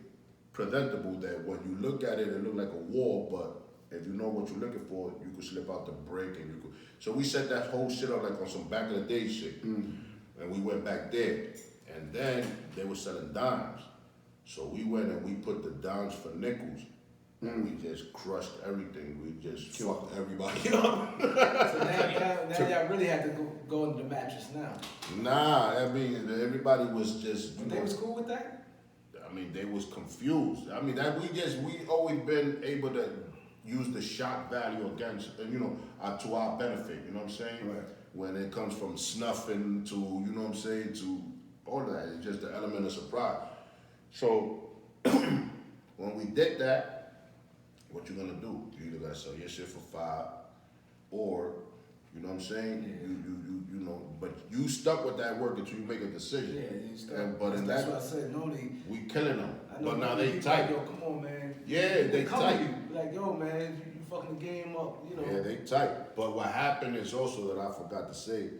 presentable that when you look at it, it look like a wall, but if you know what you're looking for, you could slip out the brick and you could. So we set that whole shit up like on some back of the day shit. And we went back there. And then they were selling dimes. So we went and we put the dimes for nickels. And we just crushed everything. We just fucked everybody up. So now y'all really had to go into the mattress now. Nah, I mean, everybody was just, But they was cool with that? I mean, they was confused. I mean, we always been able to use the shock value against, to our benefit, you know what I'm saying? Right. When it comes from snuffing to, to all of that, it's just the element of surprise. So when we did that, what you gonna do? You either gotta sell your shit for 5, or you know what I'm saying? You know, but you stuck with that work until you make a decision. Yeah, you stuck. But in That's that, what I said. Normally, we killing them. I know But now they people tight. like, yo, come on, man. Yeah, they come tight. to you. Like, yo, man, you fucking the game up, you know. Yeah, they tight. But what happened is also that I forgot to say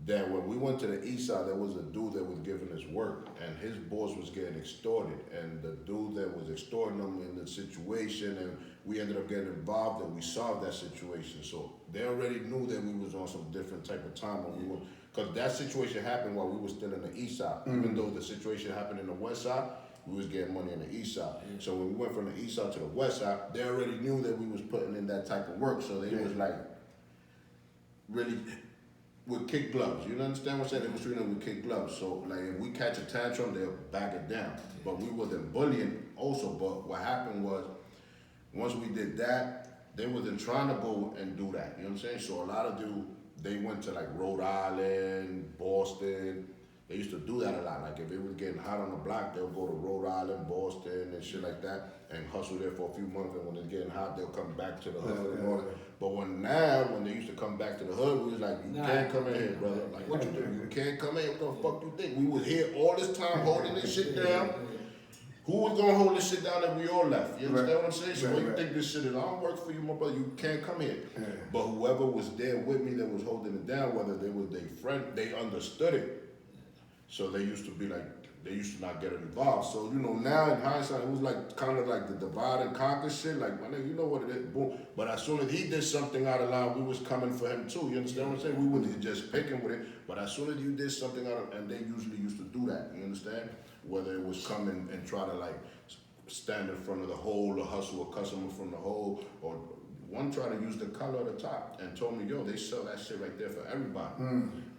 that when we went to the east side, there was a dude that was giving us work, and his boss was getting extorted, and the dude that was extorting him in the situation, and we ended up getting involved, and we solved that situation. So they already knew that we was on some different type of time when we were, because that situation happened while we were still in the east side. Even though the situation happened in the west side, we was getting money in the east side. So when we went from the east side to the west side, they already knew that we was putting in that type of work. So they was like, really, with kid gloves. You understand what I'm saying? They was treating them with kid gloves. So like if we catch a tantrum, they'll back it down. But we wasn't bullying also. But what happened was, once we did that, they wasn't trying to go and do that. You know what I'm saying? So a lot of dudes, they went to like Rhode Island, Boston. They used to do that a lot. Like if it was getting hot on the block, they'll go to Rhode Island, Boston, and shit like that, and hustle there for a few months. And when it's getting hot, they'll come back to the hood and all that. But when they used to come back to the hood, we was like, you can't come in here, brother. Like, what you do? You can't come in. What the fuck you think? We was here all this time holding this shit down. Who was gonna hold this shit down if we all left? You understand what I'm saying? So when you think this shit is, I don't work for you, my brother, you can't come here. But whoever was there with me that was holding it down, whether they was their friend, they understood it. So they used to be like, they used to not get involved. So, you know, now in hindsight, it was like kind of like the divide and conquer shit. Like, my nigga, you know what it is, boom. But as soon as he did something out of line, we was coming for him too. You understand what I'm saying? We wouldn't just pick him with it. But as soon as you did something out of, and they usually used to do that, you understand? Whether it was coming and try to like stand in front of the hole or hustle a customer from the hole, or one tried to use the color of the top and told me, yo, they sell that shit right there for everybody.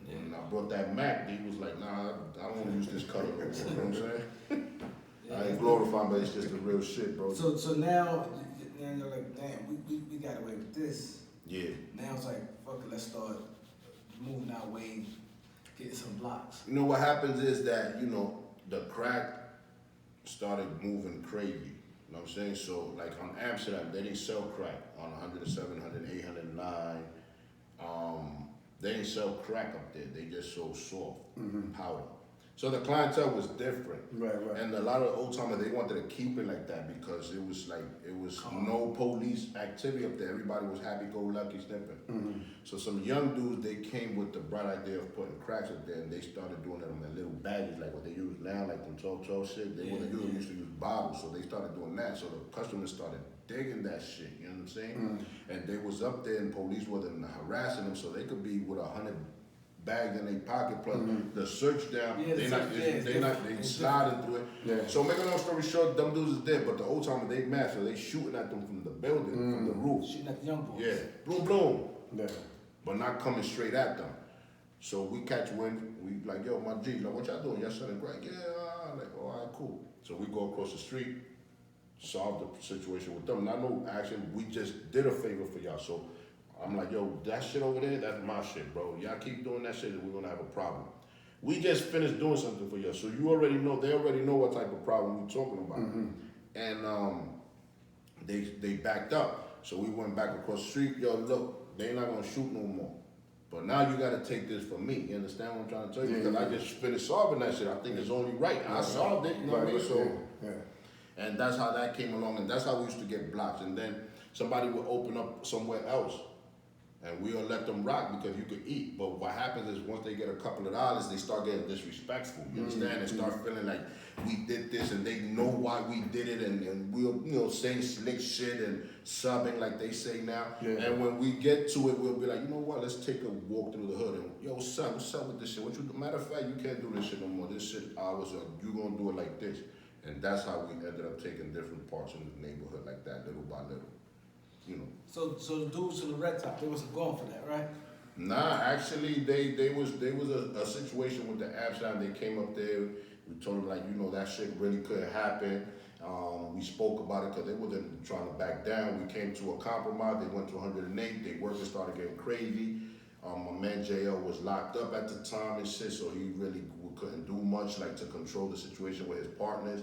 And I brought that Mac, he was like, nah, I don't want to use this color. You know what I'm saying? I ain't glorifying, but it's just the real shit, bro. So now you're like, damn, we got away with this. Yeah. Now it's like, fuck it, let's start moving our way, getting some blocks. You know what happens is that, you know, the crack started moving crazy. You know what I'm saying? So like on Amsterdam, they didn't sell crack on 107, 108, 109. They didn't sell crack up there. They just sold soft powder. So the clientele was different. Right. And a lot of old timers, they wanted to keep it like that because it was like, it was no police activity up there. Everybody was happy-go-lucky snipping. So some young dudes, they came with the bright idea of putting cracks up there, and they started doing it in their little baggies, like what they use now, like them 12 shit. They wasn't using, used to use bottles, so they started doing that. So the customers started digging that shit, you know what I'm saying? And they was up there, and police wasn't harassing them, so they could be with 100 bags in their pocket, plus the search down, they sliding through it. So make a long story short, them dudes is dead, but the old timers, they mad, so they shooting at them from the building, from the roof. Shooting at the young boys. Yeah, bloom. Yeah. But not coming straight at them. So we catch wind, we like, yo, my G, like, what y'all doing? Y'all selling crack? Yeah, like, all right, cool. So we go across the street, solve the situation with them. Not no action, we just did a favor for y'all. So I'm like, yo, that shit over there, that's my shit, bro. Y'all keep doing that shit, we're gonna have a problem. We just finished doing something for y'all, so you already know, they already know what type of problem we're talking about. And they backed up. So we went back across the street, yo, look, they not gonna shoot no more. But now you gotta take this from me. You understand what I'm trying to tell you? Because I just finished solving that shit. I think it's only right. I solved it, you know what I mean? So, and that's how that came along, and that's how we used to get blocks. And then somebody would open up somewhere else, and we'll let them rock because you could eat. But what happens is once they get a couple of dollars, they start getting disrespectful. You understand? They start feeling like we did this, and they know why we did it, and we'll, you know, saying slick shit and subbing like they say now. And when we get to it, we'll be like, you know what? Let's take a walk through the hood and, yo, son, what's up with this shit? Matter of fact, you can't do this shit no more. This shit, you gonna do it like this. And that's how we ended up taking different parts in the neighborhood like that, little by little. You know. So the dudes to the red top, they wasn't going for that, right? Nah, actually, they was a situation with the Amsterdam. They came up there. We told them like, you know, that shit really couldn't happen. We spoke about it because they wasn't trying to back down. We came to a compromise. They went to 108. Their workers started getting crazy. My man JL was locked up at the time and shit, so he really couldn't do much like to control the situation with his partners.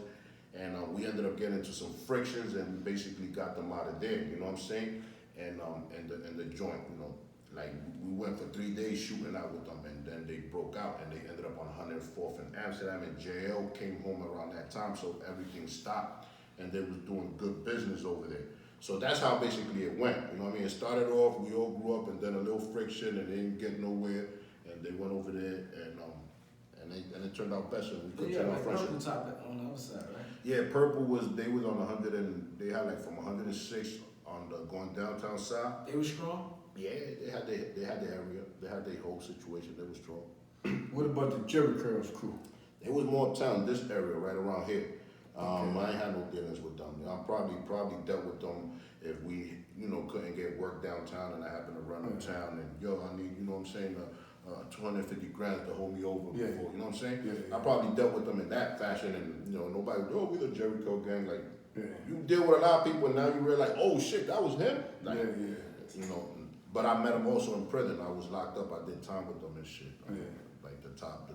And we ended up getting into some frictions and we basically got them out of there, you know what I'm saying? And the joint, you know, like we went for 3 days shooting out with them and then they broke out and they ended up on 104th in Amsterdam and JL came home around that time, so everything stopped and they was doing good business over there. So that's how basically it went, you know what I mean? It started off, we all grew up and then a little friction and they didn't get nowhere and they went over there and it turned out better. We continued our friendship. Purple top on the other side, right? Yeah, Purple they was on 100 and they had like from 106 on the going downtown side. They were strong? Yeah, they had the area, they had their whole situation, they was strong. What about the Jerry Curls crew? It was more town, this area right around here. I ain't had no dealings with them. I probably dealt with them if we, you know, couldn't get work downtown and I happened to run uptown and yo, I need, you know what I'm saying, 250 grand to hold me over before, you know what I'm saying? Yeah. I probably dealt with them in that fashion and, you know, nobody, oh, we the Jericho gang, like, Yeah. you deal with a lot of people and now you realize, oh shit, that was him? Like, Yeah. you know, but I met him also in prison. I was locked up, I did time with them and shit. Yeah. Like the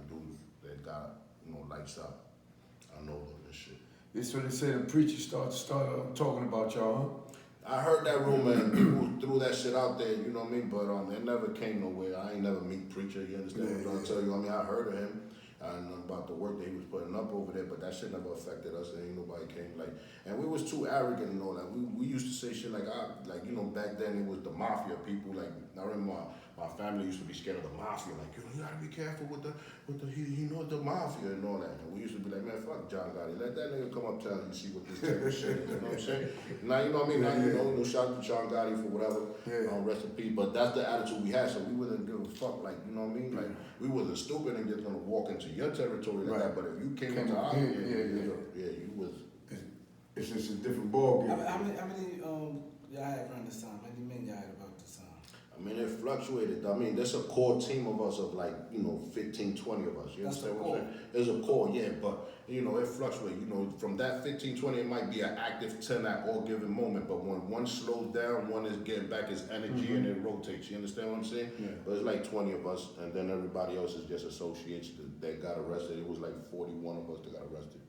dude that got, you know, lights out. I know them and shit. Yeah, so they say the preacher started talking about y'all, I heard that rumor and people threw that shit out there, you know what I mean? But it never came nowhere. I ain't never meet Preacher, you understand what I'm trying to tell you? I mean, I heard of him and about the work that he was putting up over there, but that shit never affected us. And ain't nobody came like, and we was too arrogant and all that. We used to say shit like, you know, back then it was the mafia people. Like, I remember my family used to be scared of the mafia. Like, you gotta be careful with the he knows the mafia and all that. And we used to be like, man, fuck John Gotti. Let that nigga come uptown and see what this type of shit is. You know what I'm saying? Now, you know what I mean? Now, you know, shout out to John Gotti for whatever. Rest in peace. But that's the attitude we had. So we wouldn't give a fuck. Like, you know what I mean? Like, we wasn't stupid and just gonna walk into your territory like that. But if you came into our you was. It's just a different ball game. How many y'all had around this time? How many men y'all had about this time? I mean, it fluctuated. I mean, there's a core team of us of like, you know, 15, 20 of us. You That's understand the what I'm saying? There's a core, yeah, but, you know, it fluctuates. You know, from that 15, 20, it might be an active 10 at all given moment, but when one slows down, one is getting back his energy and it rotates. You understand what I'm saying? Yeah. But it's like 20 of us, and then everybody else is just associates that got arrested. It was like 41 of us that got arrested.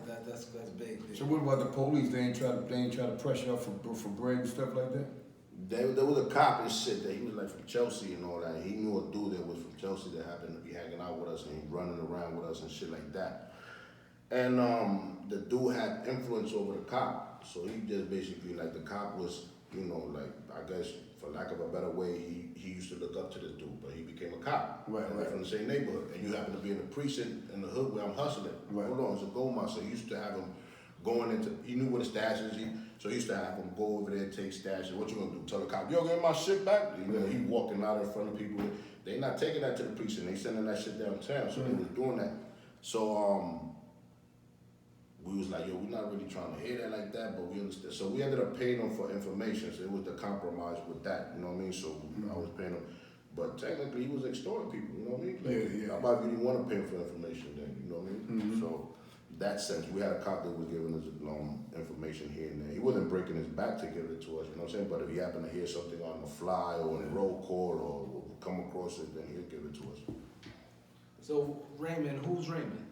That's big. So what about the police? They ain't try to pressure y'all for bread and stuff like that? There was a cop and shit that he was like from Chelsea and all that. And he knew a dude that was from Chelsea that happened to be hanging out with us and he running around with us and shit like that. And the dude had influence over the cop. So he just basically, like, the cop was, you know, like, I guess for lack of a better way, he used to look up to this dude, but he became a cop. Right. From the same neighborhood. And you happen to be in the precinct in the hood where I'm hustling. Right. Hold on, it's a gold mine. So he used to have him going into, he knew where the stash is. So he used to have him go over there, take stashes. What you gonna do? Tell the cop, yo, get my shit back? You know, he walking out in front of people. They not taking that to the precinct. They sending that shit downtown. So they was doing that. So we was like, yo, we're not really trying to hear that like that, but we understand. So we ended up paying them for information. So it was the compromise with that, you know what I mean? So I was paying them. But technically, he was extorting people, you know what I mean? Like, how about you didn't want to pay him for information then, you know what I mean? So that sense, we had a cop that was giving us information here and there. He wasn't breaking his back to give it to us, you know what I'm saying? But if he happened to hear something on the fly or in roll call or come across it, then he'd give it to us. So Raymond, who's Raymond?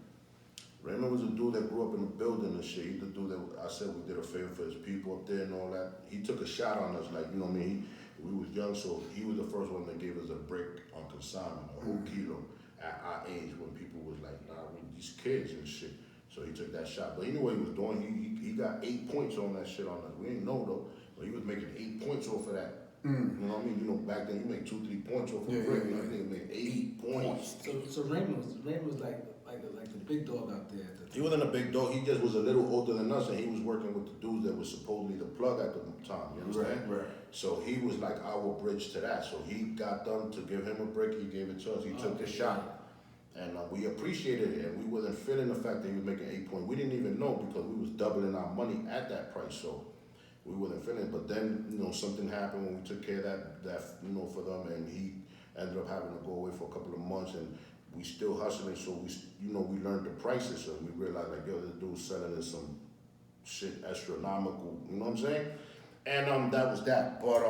Raymond was a dude that grew up in the building and shit. He's the dude that I said we did a favor for his people up there and all that. He took a shot on us, like, you know what I mean? We was young, so he was the first one that gave us a break on consignment, a whole kilo at our age when people was like, nah, we these kids and shit. So he took that shot. But he knew what he was doing. He got 8 points on that shit on us. We didn't know though, but he was making 8 points off of that. You know what I mean? You know, back then you make 2-3 points off of a break. I think he made 8 points. So Raymond was like the big dog out there. He wasn't a big dog. He just was a little older than us, and he was working with the dudes that was supposedly the plug at the time. You understand? Right. So he was like our bridge to that. So he got them to give him a break. He gave it to us. He took the shot, and we appreciated it. And we wasn't feeling the fact that he was making 8 points. We didn't even know because we was doubling our money at that price. So we wasn't feeling it. But then, you know, something happened when we took care of that you know, for them, and he ended up having to go away for a couple of months, and we still hustling, so we learned the prices, so we realized like, yo, this dude's selling us some shit astronomical, you know what I'm saying? And that was that. But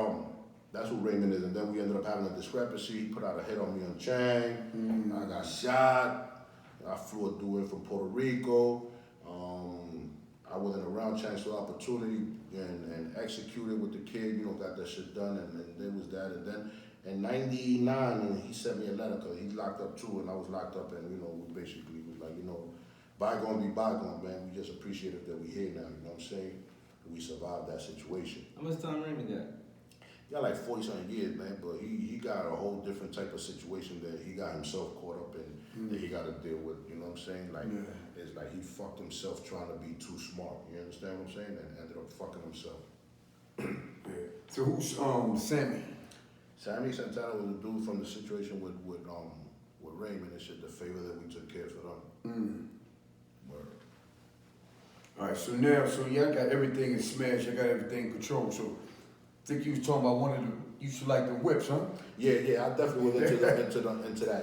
That's who Raymond is. And then we ended up having a discrepancy. He put out a hit on me on Chang. I got shot. I flew a dude in from Puerto Rico. I wasn't around Chang, so opportunity and executed with the kid, got that shit done, and there was that. And then in '99, he sent me a letter because he's locked up too, and I was locked up, and we basically was like, bygone be bygone, man. We just appreciative that we here now, you know what I'm saying? We survived that situation. How much time Raymond got? He got like 40-something years, man, but he got a whole different type of situation that he got himself caught up in that he got to deal with, you know what I'm saying? Like, it's like he fucked himself trying to be too smart, you understand what I'm saying? And ended up fucking himself. So who's Sammy? Sammy Santana was a dude from the situation with Raymond and shit, the favor that we took care for them. Word. All right, so y'all got everything in smash, y'all got everything in control. So I think you was talking about you used to like the whips, huh? Yeah, I definitely was into that,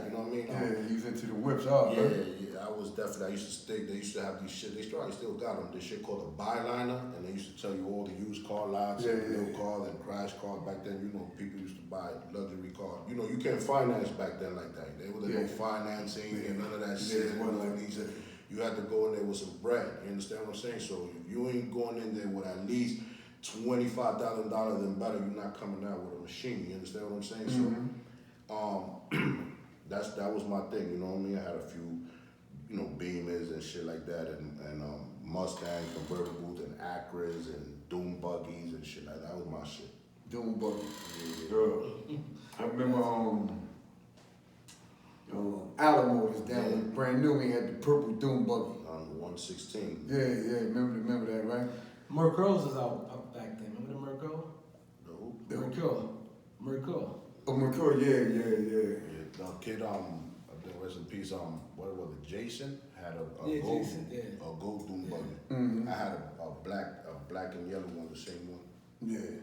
you know what I mean? Yeah, you was into the whips, Yeah, I was definitely, I used to stay, they used to have these shit, they probably still got them, this shit called a byliner, and they used to tell you all the used car lots, and new cars and crash cars. Back then, people used to buy luxury cars. You can't finance back then like that. There was no financing and none of that shit. You had to go in there with some bread, you understand what I'm saying? So if you ain't going in there with at least $25,000 and better, you're not coming out with a machine, you understand what I'm saying? So, that was my thing, you know what I mean? I had a few, Beamers and shit like that, and Mustang convertibles and Acras and Doom buggies and shit like that. That was my shit. Doom buggy. I remember Alamo was down with brand new. We had the purple Doom buggy. 116. Yeah, remember that, right? Mercos was out back then. Remember the Merco? Merco. Oh, Mercur, yeah. The kid, rest in peace, what was it, Jason had a gold Doom buggy. I had a black and yellow one, the same one. Yeah.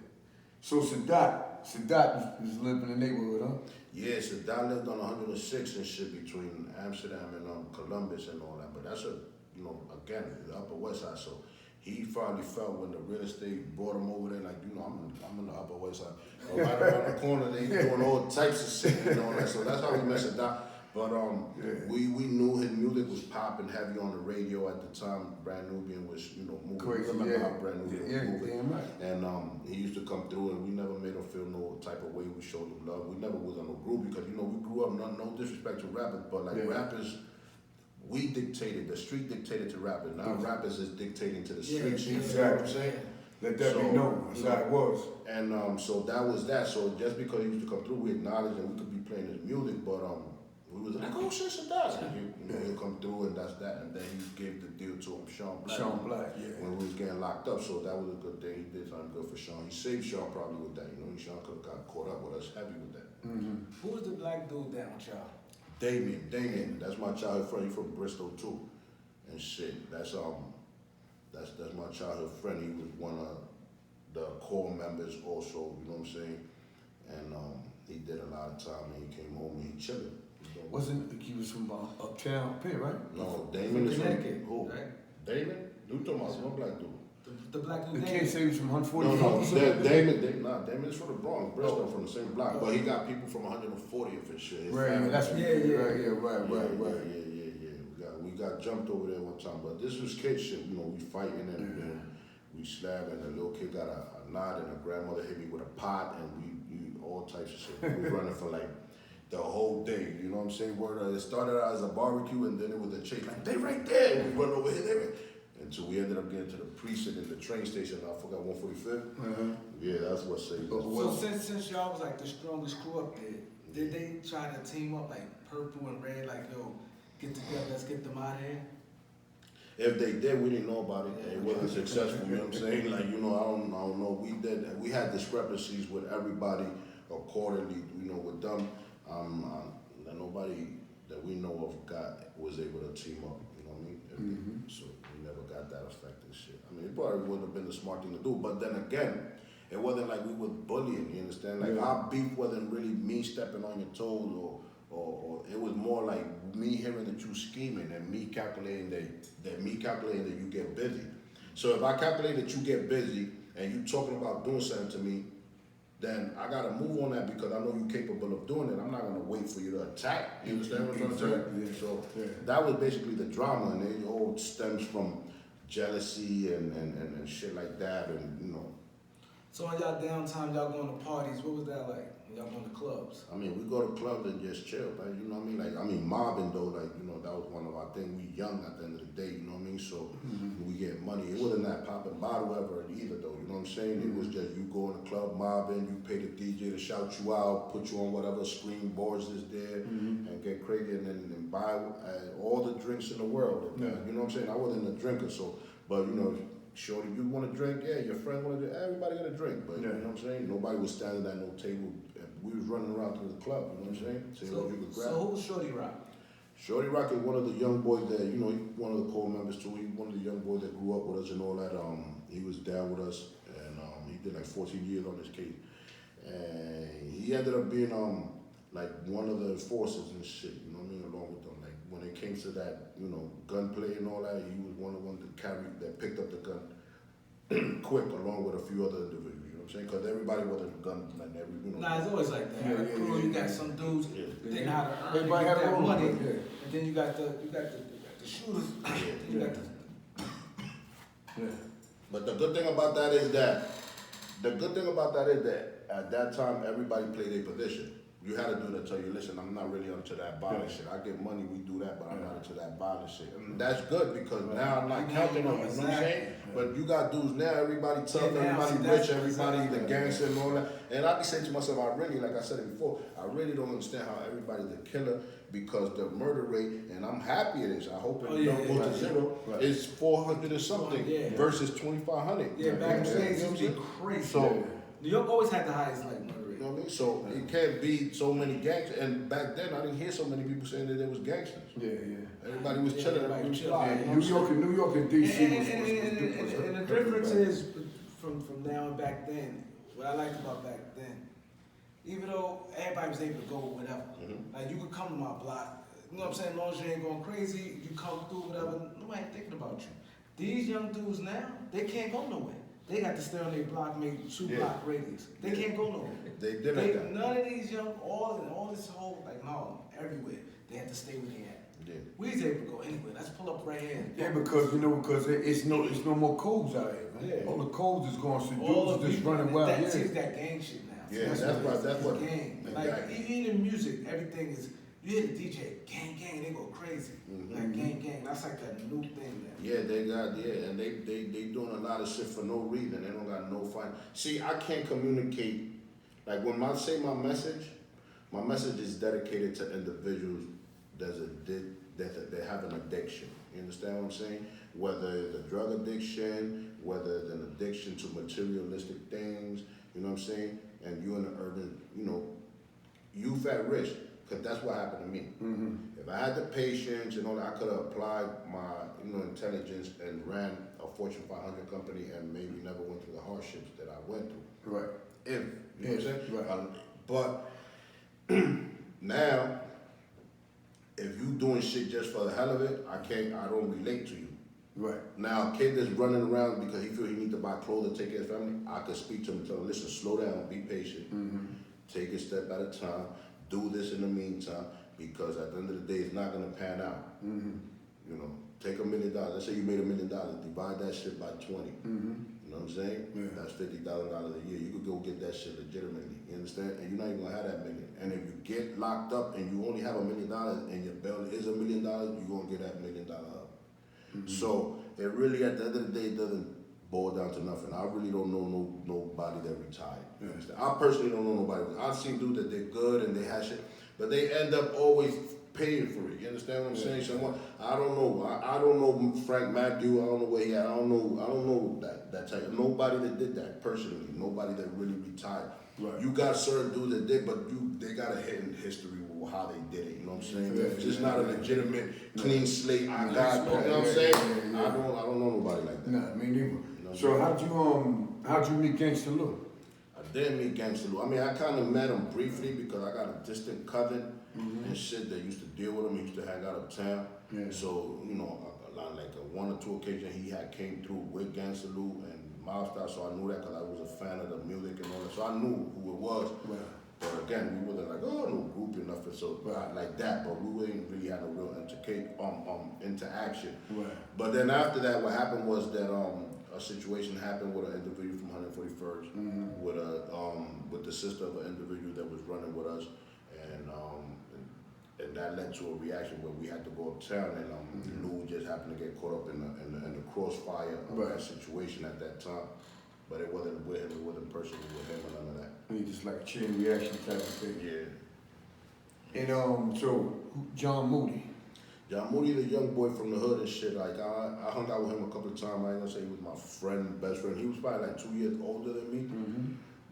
So Sadat was living in the neighborhood, huh? Yeah, Sadat lived on 106 and shit between Amsterdam and Columbus and all that. But that's again, the Upper West Side. So he finally felt when the real estate brought him over there, like, I'm in the Upper West Side. But right around the corner, they doing all types of shit and all that. So that's how we met Sadat. But we knew his music was popping heavy on the radio at the time. Brand Nubian was, moving. Crazy, Remember how Brand Nubian was moving? Damn right. And he used to come through, and we never made him feel no type of way. We showed him love. We never was on no group because we grew up. No disrespect to rappers, but rappers, we dictated. The street dictated to rappers. Now rappers is dictating to the street. Exactly. You know what I'm saying? Let that be known. That's how it was. And so that was that. So just because he used to come through, we acknowledged and we could be playing his music, but we was like, oh shit, Sadat. He'll come through and that's that. And then he gave the deal to him, Sean Black. When we was getting locked up. So that was a good thing. He did something good for Sean. He saved Sean probably with that. Sean could have got caught up with us heavy with that. Who was the black dude down with y'all? Damien. That's my childhood friend. He's from Bristol too. And shit. That's my childhood friend. He was one of the core members also, you know what I'm saying? And he did a lot of time and he came home and he chilling. He was from Uptown Pitt, right? No, Damon is Connecticut, who? right? Damon? You talking about one black dude? The black dude. You can't say he was from 140. No, Damon is from the Bronx, Bristol, from the same block. But he got people from 140th and shit. Right. We got jumped over there one time, but this was kid shit. We fighting and we slamming, and the little kid got a knot, and the grandmother hit me with a pot, and we all types of shit. We was running for like the whole day, you know what I'm saying? It started out as a barbecue, and then it was a chase. Like, they right there. And we run over here, until we ended up getting to the precinct in the train station. I forgot 145th. Yeah, that's what saved us. So since y'all was like the strongest crew up there, did they try to team up like Purple and Red, like, yo, get together, let's get them out of here? If they did, we didn't know about it. It wasn't successful, you know what I'm saying? Like, I don't know. We had discrepancies with everybody accordingly, with them. Nobody that we know of was able to team up, you know what I mean? So we never got that effect and shit. I mean, it probably wouldn't have been the smart thing to do, but then again, it wasn't like we were bullying, you understand? Like, our beef wasn't really me stepping on your toes or it was more like me hearing that you scheming and me calculating that you get busy. So if I calculate that you get busy and you talking about doing something to me, then I gotta move on that because I know you're capable of doing it. I'm not gonna wait for you to attack. You understand what I'm trying to Exactly, say? yeah. So Yeah. that was basically the drama, and it all stems from jealousy and shit like that, and you know. So on y'all downtime, y'all going to parties, what was that like? When y'all going to clubs? I mean, we go to clubs and just chill, right? You know what I mean? Like, I mean, mobbing though, like, you know, that was one of our things. We young at the end of the day, you know what I mean? So we get money. It wasn't that popping bottle ever either though, you know what I'm saying? It was just you go in the club mobbing, you pay the DJ to shout you out, put you on whatever screen boards is there, and get crazy and then buy all the drinks in the world. Yeah. You know what I'm saying? I wasn't a drinker, so, but you know, shorty, you want to drink? Yeah, your friend want to drink? Everybody got to drink, but you know what I'm saying? Nobody was standing at no table. We was running around through the club, you know what I'm saying? Saying what you could grab. So who was Shorty Rock? Shorty Rock is one of the young boys that, you know, he one of the core members too. He one of the young boys that grew up with us and all that. He was down with us, and he did like 14 years on this case. And he ended up being like one of the enforcers and shit, you know what I mean, along with them. Like when it came to that, you know, gunplay and all that, he was one of the ones that picked up the gun quick along with a few other individuals, you know what I'm saying? Because everybody wasn't a gun, like every, you know. Nah, it's always like that. Yeah, Like, yeah, crew, yeah, you yeah. got some dudes, Yeah. they know how to earn Everybody and had get a that role, money. yeah. And then you got the shooters, then you got the Yeah. But the good thing about that is that at that time everybody played their position. You had to do that. Tell you, listen, I'm not really into that violent shit. I get money, we do that, but I'm not into that violent shit. And that's good because now I'm not counting on it. You know what I'm saying? But you got dudes now. Everybody tough, Yeah, now, everybody see, rich, that's everybody the exactly. gangster and all that. And I be saying to myself, I really, like I said it before, I really don't understand how everybody's a killer because the murder rate, and I'm happy it is. I hope it Oh, yeah, don't go yeah, to yeah. zero. Right. It's 400 or something Yeah. versus 2,500. Yeah, back in the days, it used to be crazy. So. New York always had the highest like murder You rate. know what I mean? So it can't be so many gangsters. And back then, I didn't hear so many people saying that there was gangsters. Yeah, yeah. Everybody was Yeah, chilling. everybody Everybody was chill. fly. Yeah, You know New what I'm saying? York and DC And was the difference is from now and back then. What I liked about back then, even though everybody was able to go with whatever, like you could come to my block. You know what I'm saying? As long as you ain't going crazy, you come through whatever. Nobody thinking about you. These young dudes now, they can't go nowhere. They got to stay on their block, make 2 block radius. They can't go nowhere. They did like that. None of these young, all this whole, like Harlem, everywhere, they had to stay where they at. Yeah. We was able to go anywhere. Let's pull up right here. Yeah, because it's no more codes out here, man. Yeah. All the codes is going, so All dudes the is just people, running wild. that, Yeah. see, it's that gang shit now. Yeah, See, that's what. gang. Like Exactly. even in music, everything is. You hear the DJ, gang, gang, they go crazy. Like gang, gang. That's like a new thing now. Yeah, they got, and they doing a lot of shit for no reason. They don't got no fun. See, I can't communicate. Like when I say my message is dedicated to individuals that have an addiction. You understand what I'm saying? Whether it's a drug addiction, whether it's an addiction to materialistic things, you know what I'm saying? And you in the urban, you know, youth at risk, because that's what happened to me. If I had the patience and all that, I could have applied my, you know, intelligence and ran a Fortune 500 company and maybe never went through the hardships that I went through. Right. If, you know what I'm saying? Right. But now, if you doing shit just for the hell of it, I don't relate to you. Right. Now, a kid that's running around because he feel he need to buy clothes to take care of his family, I could speak to him and tell him, listen, slow down, be patient, take a step at a time, do this in the meantime, because at the end of the day, it's not gonna pan out. You know, take $1 million. Let's say you made $1 million, divide that shit by 20. You know what I'm saying? Yeah. That's $50,000 a year. You could go get that shit legitimately. You understand? And you're not even gonna have that million. And if you get locked up and you only have $1 million and your bail is $1 million, you're gonna get that $1 million up. So it really, at the end of the day, doesn't boil down to nothing. I really don't know nobody that retired. You understand? I personally don't know nobody. I've seen dudes that they're good and they have shit, but they end up always paying for it. You understand what I'm saying? Someone, I don't know. I don't know Frank Matthew. I don't know where he at. I don't know that type. Nobody that did that personally. Nobody that really retired. Right. You got certain dudes that did, but they got a hidden history with how they did it. You know what I'm saying? Yeah, It's just yeah, not a yeah. legitimate clean slate. I got. Yeah, You know what I'm yeah, saying? yeah, yeah. I don't know nobody like that. Nah, me neither. No, So no. how'd you meet Gangsta Lou? I didn't meet Gangsta Lou. I mean, I kind of met him briefly because I got a distant cousin and shit that used to deal with him. He used to hang out uptown. Yeah. So, you know, like one or two occasions he had came through with Gangsta Lou and mob style, so I knew that because I was a fan of the music and all that. So I knew who it was. Right. But again, we wasn't like, oh, no group or nothing, so Right. like that. But we didn't really have no real interaction. Right. But then after that, what happened was that a situation happened with an individual from 141st, with the sister of an individual that was running with us, and that led to a reaction where we had to go uptown, and Lou just happened to get caught up in the crossfire of that situation at that time. But it wasn't with him, it wasn't personally with him or none of that. He just like a chain reaction type of thing. Yeah. And so John Moody. John Moody, the young boy from the hood and shit. Like I hung out with him a couple of times. I ain't gonna say he was my friend, best friend. He was probably like 2 years older than me.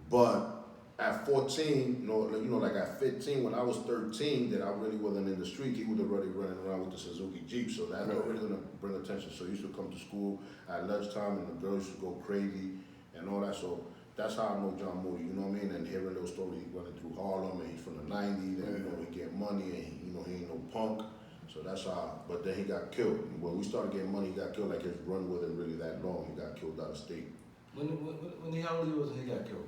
But at 14, like at 15, when I was 13, that I really wasn't in the street. He was already running around with the Suzuki Jeep, so that's not really gonna bring attention. So he used to come to school at lunchtime, and the girls used to go crazy and all that. So that's how I know John Moody. You know what I mean? And hearing those stories, he running through Harlem, and he's from the '90s, and he get money, and he ain't no punk. So that's how, but then he got killed. When we started getting money, he got killed. Like his run wasn't really that long. He got killed out of state. How old was he got killed?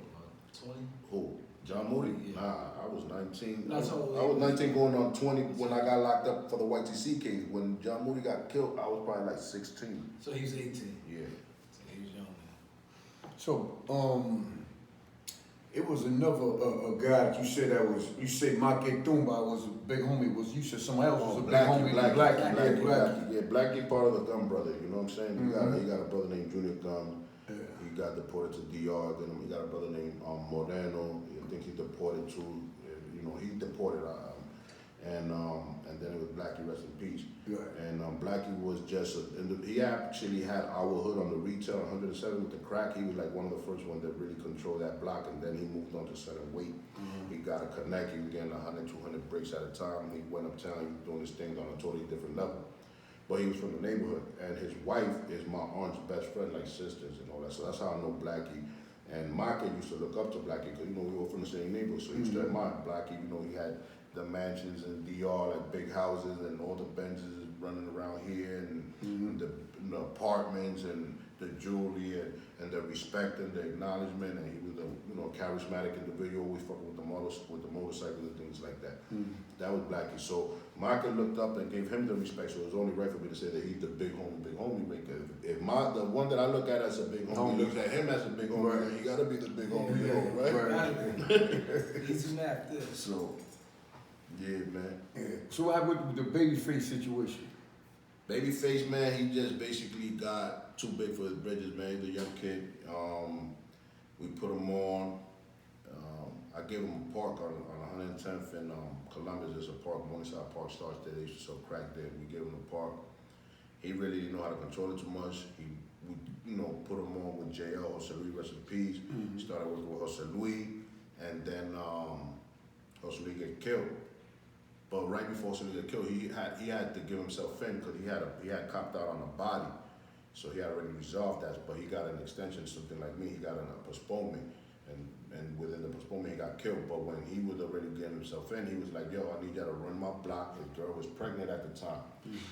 20? Who? John Moody? Yeah. Nah, I was 19. No, so I was 19 going on 20 when I got locked up for the YTC case. When John Moody got killed, I was probably like 16. So he was 18. Yeah. So he was young. So it was another a guy that you said Maque Tumba was a big homie. You said somebody else was a big homie. Blackie. Yeah, Blackie part of the Gun brother. You know what I'm saying? He got a brother named Junior Gun. Yeah. He got deported to DR. Then he got a brother named Moreno. I think he deported too. He deported. And then it was Blackie, rest in peace. Right. And Blackie was just he actually had our hood on the retail 107 with the crack. He was like one of the first ones that really controlled that block, and then he moved on to selling weight. He got a connect. He was getting 100, 200 bricks at a time. He went uptown. He was doing his thing on a totally different level. But he was from the neighborhood, and his wife is my aunt's best friend, like sisters and all that. So that's how I know Blackie. And Maque used to look up to Blackie because, we were from the same neighborhood. So he used to admire Blackie. He had the mansions in DR, like big houses, and all the Benzes running around here, and the apartments, and the jewelry, and the respect and the acknowledgement. And he was a charismatic individual, always fucking with the motorcycles and things like that. That was Blackie. So Maque looked up and gave him the respect. So it was only right for me to say that he's the big homie. Because if the one that I look at as a big homie looks at him as a big homie, then he gotta be the big homie, right? Easy math, this. So. Yeah, man. Yeah. So what happened with the Babyface situation? Babyface, man, he just basically got too big for his bridges, man. He's a young kid. We put him on. I gave him a park on 110th in Columbus. There's a park, Morningside Park starts there. They used to sell crack there. We gave him a park. He really didn't know how to control it too much. We put him on with JL, Jose Luis, rest in peace. Started working with Jose Luis, and then Jose Luis get killed. But right before Jose Luis got killed, he had to give himself in because he had copped out on the body. So he had already resolved that, but he got an extension, something like me. He got a postponement, and within the postponement, he got killed. But when he was already getting himself in, he was like, yo, I need y'all to run my block. His girl was pregnant at the time.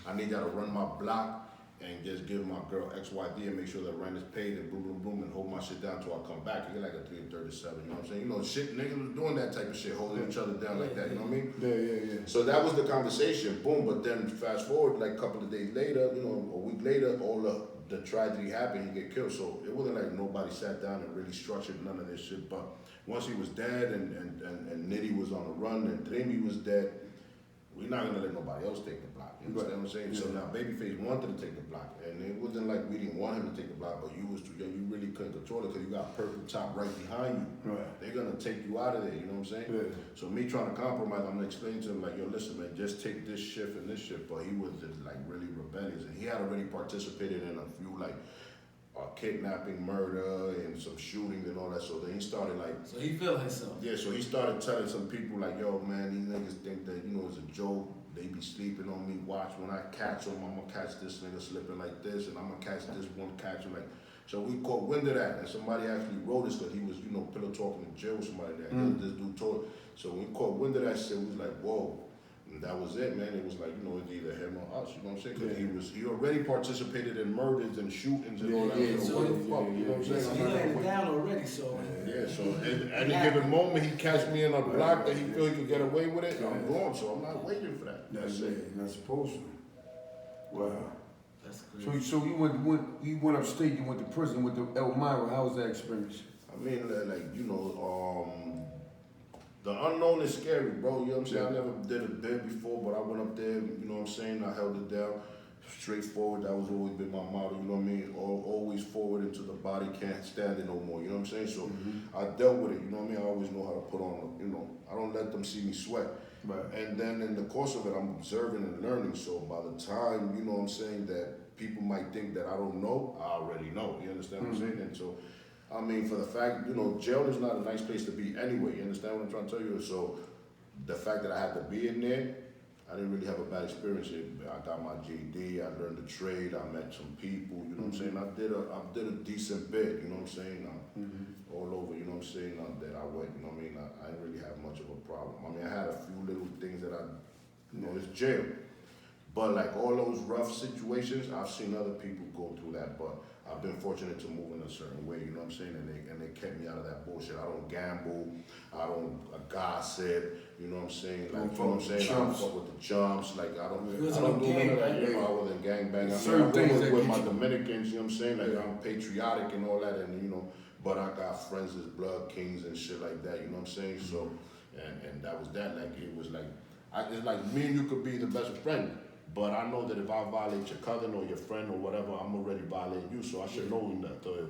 I need y'all to run my block and just give my girl XYD and make sure the rent is paid and boom, boom, boom, and hold my shit down till I come back. You get like a 337, you know what I'm saying? Shit, niggas was doing that type of shit, holding each other down like that, you know what I mean? Yeah. So that was the conversation, boom, but then fast forward, like a couple of days later, a week later, all the tragedy happened, he get killed. So it wasn't like nobody sat down and really structured none of this shit, but once he was dead and Nitty was on the run and Dreamy was dead, we're not gonna let nobody else take the block. You understand what I'm saying? So now Babyface wanted to take the block, and it wasn't like we didn't want him to take the block, but you was too young. You really couldn't control it because you got Purple Top right behind you. Right. They're gonna take you out of there. You know what I'm saying? Yeah. So me trying to compromise, I'm gonna explain to him like, yo, listen, man, just take this shift and this shift. But he was just like really rebellious, and he had already participated in a few like kidnapping, murder, and some shootings and all that. So then he started like. So he feel himself. Yeah, so he started telling some people like, yo, man, these niggas think that, it's a joke. They be sleeping on me. Watch, when I catch them, I'm gonna catch this nigga slipping like this, and I'm gonna catch this one catcher like. So we caught wind of that, and somebody actually wrote us because he was, pillow talking in jail with somebody that this dude told. So we caught wind of that shit. We was like, whoa. And And that was it, man. It was like, you know, it's either him or us, you know what I'm saying? Because he already participated in murders and shootings and all that. Yeah, So what the fuck, you know what I'm saying? So he laid it down already, so. Yeah, so at any given moment, he catch me in a block that he feel he could get away with it, I'm gone, so I'm not waiting for that. That's it. You're not supposed to. Wow. That's crazy. So you went upstate, you went to prison with the Elmira. How was that experience? I mean, like, you know, the unknown is scary, bro. You know what I'm saying? I never did a bid before, but I went up there, you know what I'm saying? I held it down. Straightforward, that was always been my motto, you know what I mean? Always forward until the body can't stand it no more, you know what I'm saying? So I dealt with it, you know what I mean? I always know how to put on, you know, I don't let them see me sweat. Right. And then in the course of it, I'm observing and learning. So by the time, you know what I'm saying, that people might think that I don't know, I already know. You understand what I'm saying? And so, I mean, for the fact, you know, jail is not a nice place to be anyway. You understand what I'm trying to tell you? So the fact that I had to be in there, I didn't really have a bad experience. I got my GED, I learned the trade, I met some people, you know what I'm saying? I did a decent bid, you know what I'm saying? All over, you know what I'm saying? That I went, you know what I mean? I didn't really have much of a problem. I mean, I had a few little things that you know, it's jail. But like all those rough situations, I've seen other people go through that, but I've been fortunate to move in a certain way, you know what I'm saying? And they kept me out of that bullshit. I don't gamble, I don't gossip, you know what I'm saying? Like, you know what I'm saying? I don't fuck with the chumps, like I don't do none of that. You know, I wasn't gangbang. I mean, I with my Dominicans, you know what I'm saying? Like I'm patriotic and all that, and you know, but I got friends as blood kings and shit like that, you know what I'm saying? So, and that was that. Like it was like, it's like me and you could be the best friend. But I know that if I violate your cousin or your friend or whatever, I'm already violating you. So I should know that. So if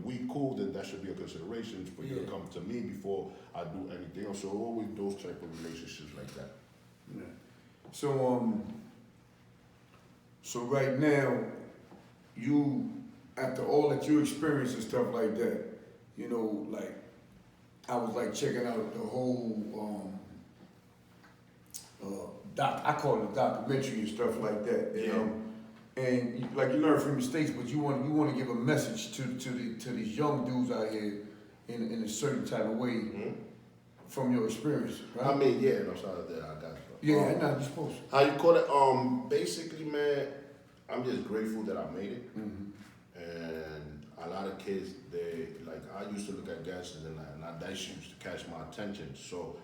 we cool, then that should be a consideration for you to come to me before I do anything else. So always those type of relationships like that. Yeah. So right now, you, after all that you experienced and stuff like that, you know, like I was like checking out the whole I call it a documentary and stuff like that, you know. And like you learn from mistakes, but you want to give a message to these young dudes out here in a certain type of way from your experience, right? I mean, yeah, no, sorry that I got you. Yeah, no, you're supposed to. How you call it? Basically, man, I'm just grateful that I made it. And a lot of kids, they like I used to look at gangsters and that used to catch my attention. So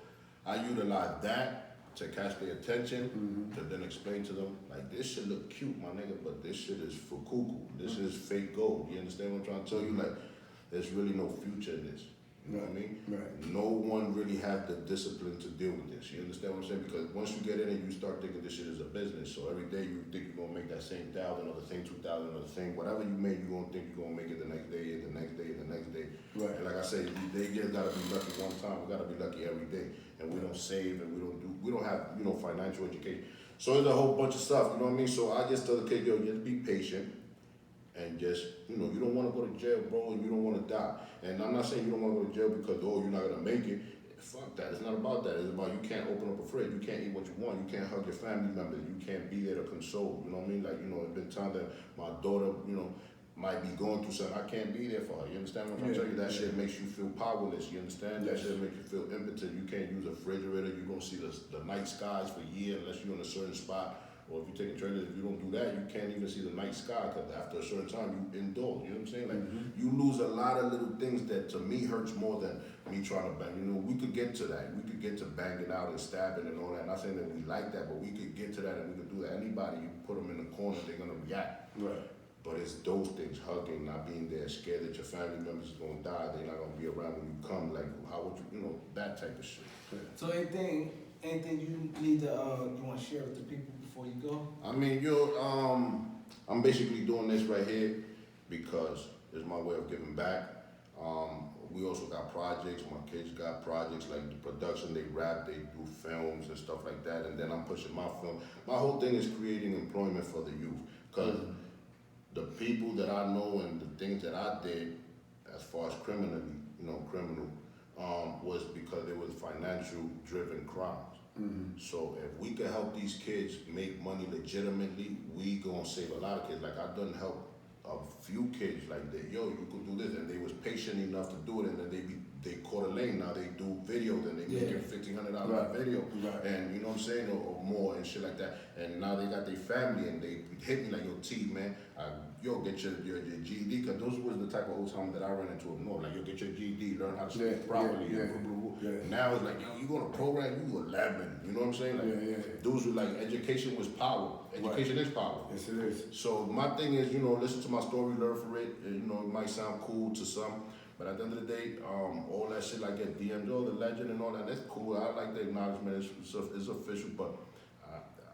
I utilized that to catch their attention, to then explain to them, like, this shit look cute, my nigga, but this shit is for cuckoo. This is fake gold. You understand what I'm trying to tell you? Like, there's really no future in this. You know what I mean? Right. No one really had the discipline to deal with this. You understand what I'm saying? Because once you get in it, you start thinking this shit is a business. So every day you think you're gonna make that same 1,000 or the same 2,000 or the same whatever you made, you're gonna think you're gonna make it the next day and the next day and the next day. Right. And like I said, they just gotta be lucky one time. We gotta be lucky every day. And we don't save and we don't have, you know, financial education. So there's a whole bunch of stuff, you know what I mean? So I just tell the kid, yo, just be patient. And just, you know, you don't want to go to jail, bro, and you don't want to die. And I'm not saying you don't want to go to jail because, oh, you're not going to make it. Fuck that. It's not about that. It's about you can't open up a fridge. You can't eat what you want. You can't hug your family members. You can't be there to console. You know what I mean? Like, you know, it's been times that my daughter, you know, might be going through something. I can't be there for her. You understand what I'm trying to tell you? That shit makes you feel powerless. You understand? That shit makes you feel impotent. You can't use a refrigerator. You don't see the night skies for years unless you're in a certain spot. Or if you're taking trailers, if you don't do that, you can't even see the night sky because after a certain time, you indoors. You know what I'm saying? Like, you lose a lot of little things that to me hurts more than me trying to bang. You know, we could get to that. We could get to banging out and stabbing and all that. Not saying that we like that, but we could get to that and we could do that. Anybody, you put them in the corner, they're going to react. Right. But it's those things, hugging, not being there, scared that your family members is going to die, they're not going to be around when you come. Like, how would you know, that type of shit. So anything you need to, you want to share with the people before you go? I mean, I'm basically doing this right here because it's my way of giving back. We also got projects. My kids got projects like the production. They rap, they do films and stuff like that. And then I'm pushing my film. My whole thing is creating employment for the youth because the people that I know and the things that I did, as far as criminal, was because it was financial driven crimes. So if we could help these kids make money legitimately, we gonna save a lot of kids. Like I done help a few kids like that. Yo, you could do this, and they was patient enough to do it, and then they they caught a lane. Now they do videos and they make it $1,500 Right. a video, Right. and you know what I'm saying, or more and shit like that. And now they got their family and they hit me like, yo, T, man, yo, get your GED, because those was the type of old time that I ran into up north. Like, yo, get your GED, learn how to speak properly. Now it's like, yo, you gonna program, you 11. You know what I'm saying? Like, dudes were like, education was power. Education is power. Yes, it is. So my thing is, you know, listen to my story, learn from it. And, you know, it might sound cool to some, but at the end of the day, all that shit like that DM'd, oh, the legend and all that, that's cool. I like the acknowledgement. It's official, but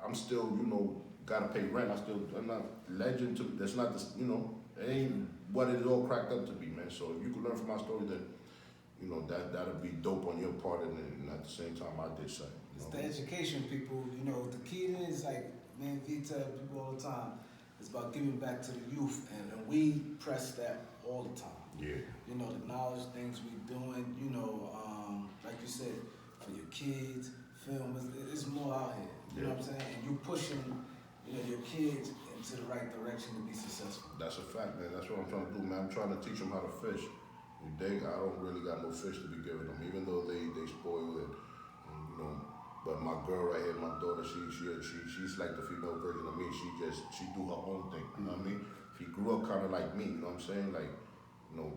I'm still, you know, gotta pay rent. I'm not legend to. That's not the, you know, it ain't what it all cracked up to be, man. So if you could learn from my story, then, you know, that'll be dope on your part, and at the same time, I did say. It's the education, people. You know, the key is like, man, V tell people all the time, it's about giving back to the youth, and we press that all the time. Yeah. You know, the knowledge, things we doing, you know, like you said, for your kids, film, it's more out here. You know what I'm saying? And you pushing, you know, your kids into the right direction to be successful. That's a fact, man. That's what I'm trying to do, man. I'm trying to teach them how to fish. I don't really got no fish to be giving them, even though they spoil it, and, you know. But my girl right here, my daughter, she's like the female version of me. She do her own thing. You know what I mean? She grew up kind of like me. You know what I'm saying? Like, you know,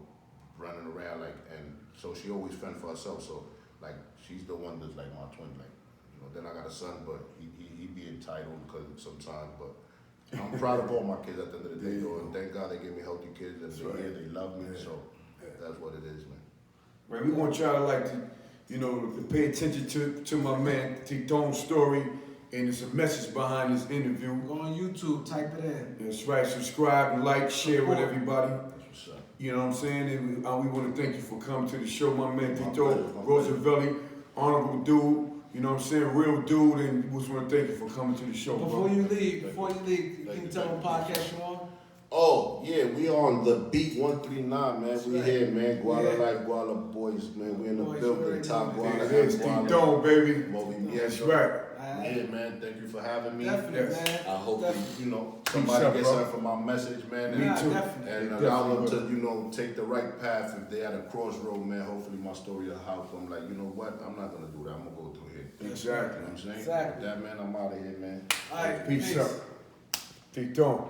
running around like, and so she always fend for herself. So like, she's the one that's like my twin. Like, you know, then I got a son, but he be entitled because sometimes, but. I'm proud of all my kids at the end of the day, though, and thank God they give me healthy kids, and they're here, they love me, so that's what it is, man. Right, we want y'all to like to, you know, to pay attention to my man Titon's story, and there's a message behind this interview. Go on YouTube, type it in. That's right, subscribe and like, share with everybody. That's what's up. You know what I'm saying? And we want to thank you for coming to the show, my man My Titon, pleasure. Rosavelli, honorable dude. You know what I'm saying? Real dude, and we just want to thank you for coming to the show, Before bro. you leave, can you tell them podcast you on? Oh, yeah, we on the beat 139, man. We right. here, man. Guala Yeah. Life, Guala Boys, man. We in the Boys, building. you Top already know. Guala. There it is, Titon, baby. That's right. Yeah, man. Thank you for having me. Definitely, man. I hope that, Definitely. you know, Peace somebody up, gets bro. something from my message, man. Me Yeah, too. definitely. And Definitely allow them will. to, you know, take the right path if they're at a crossroad, man. Hopefully my story will help them. Like, you know what? I'm not going to do that. I'm going to go through here. Exactly. You know what I'm saying? Exactly. With that, man, I'm out of here, man. All right, Peace up. Titon.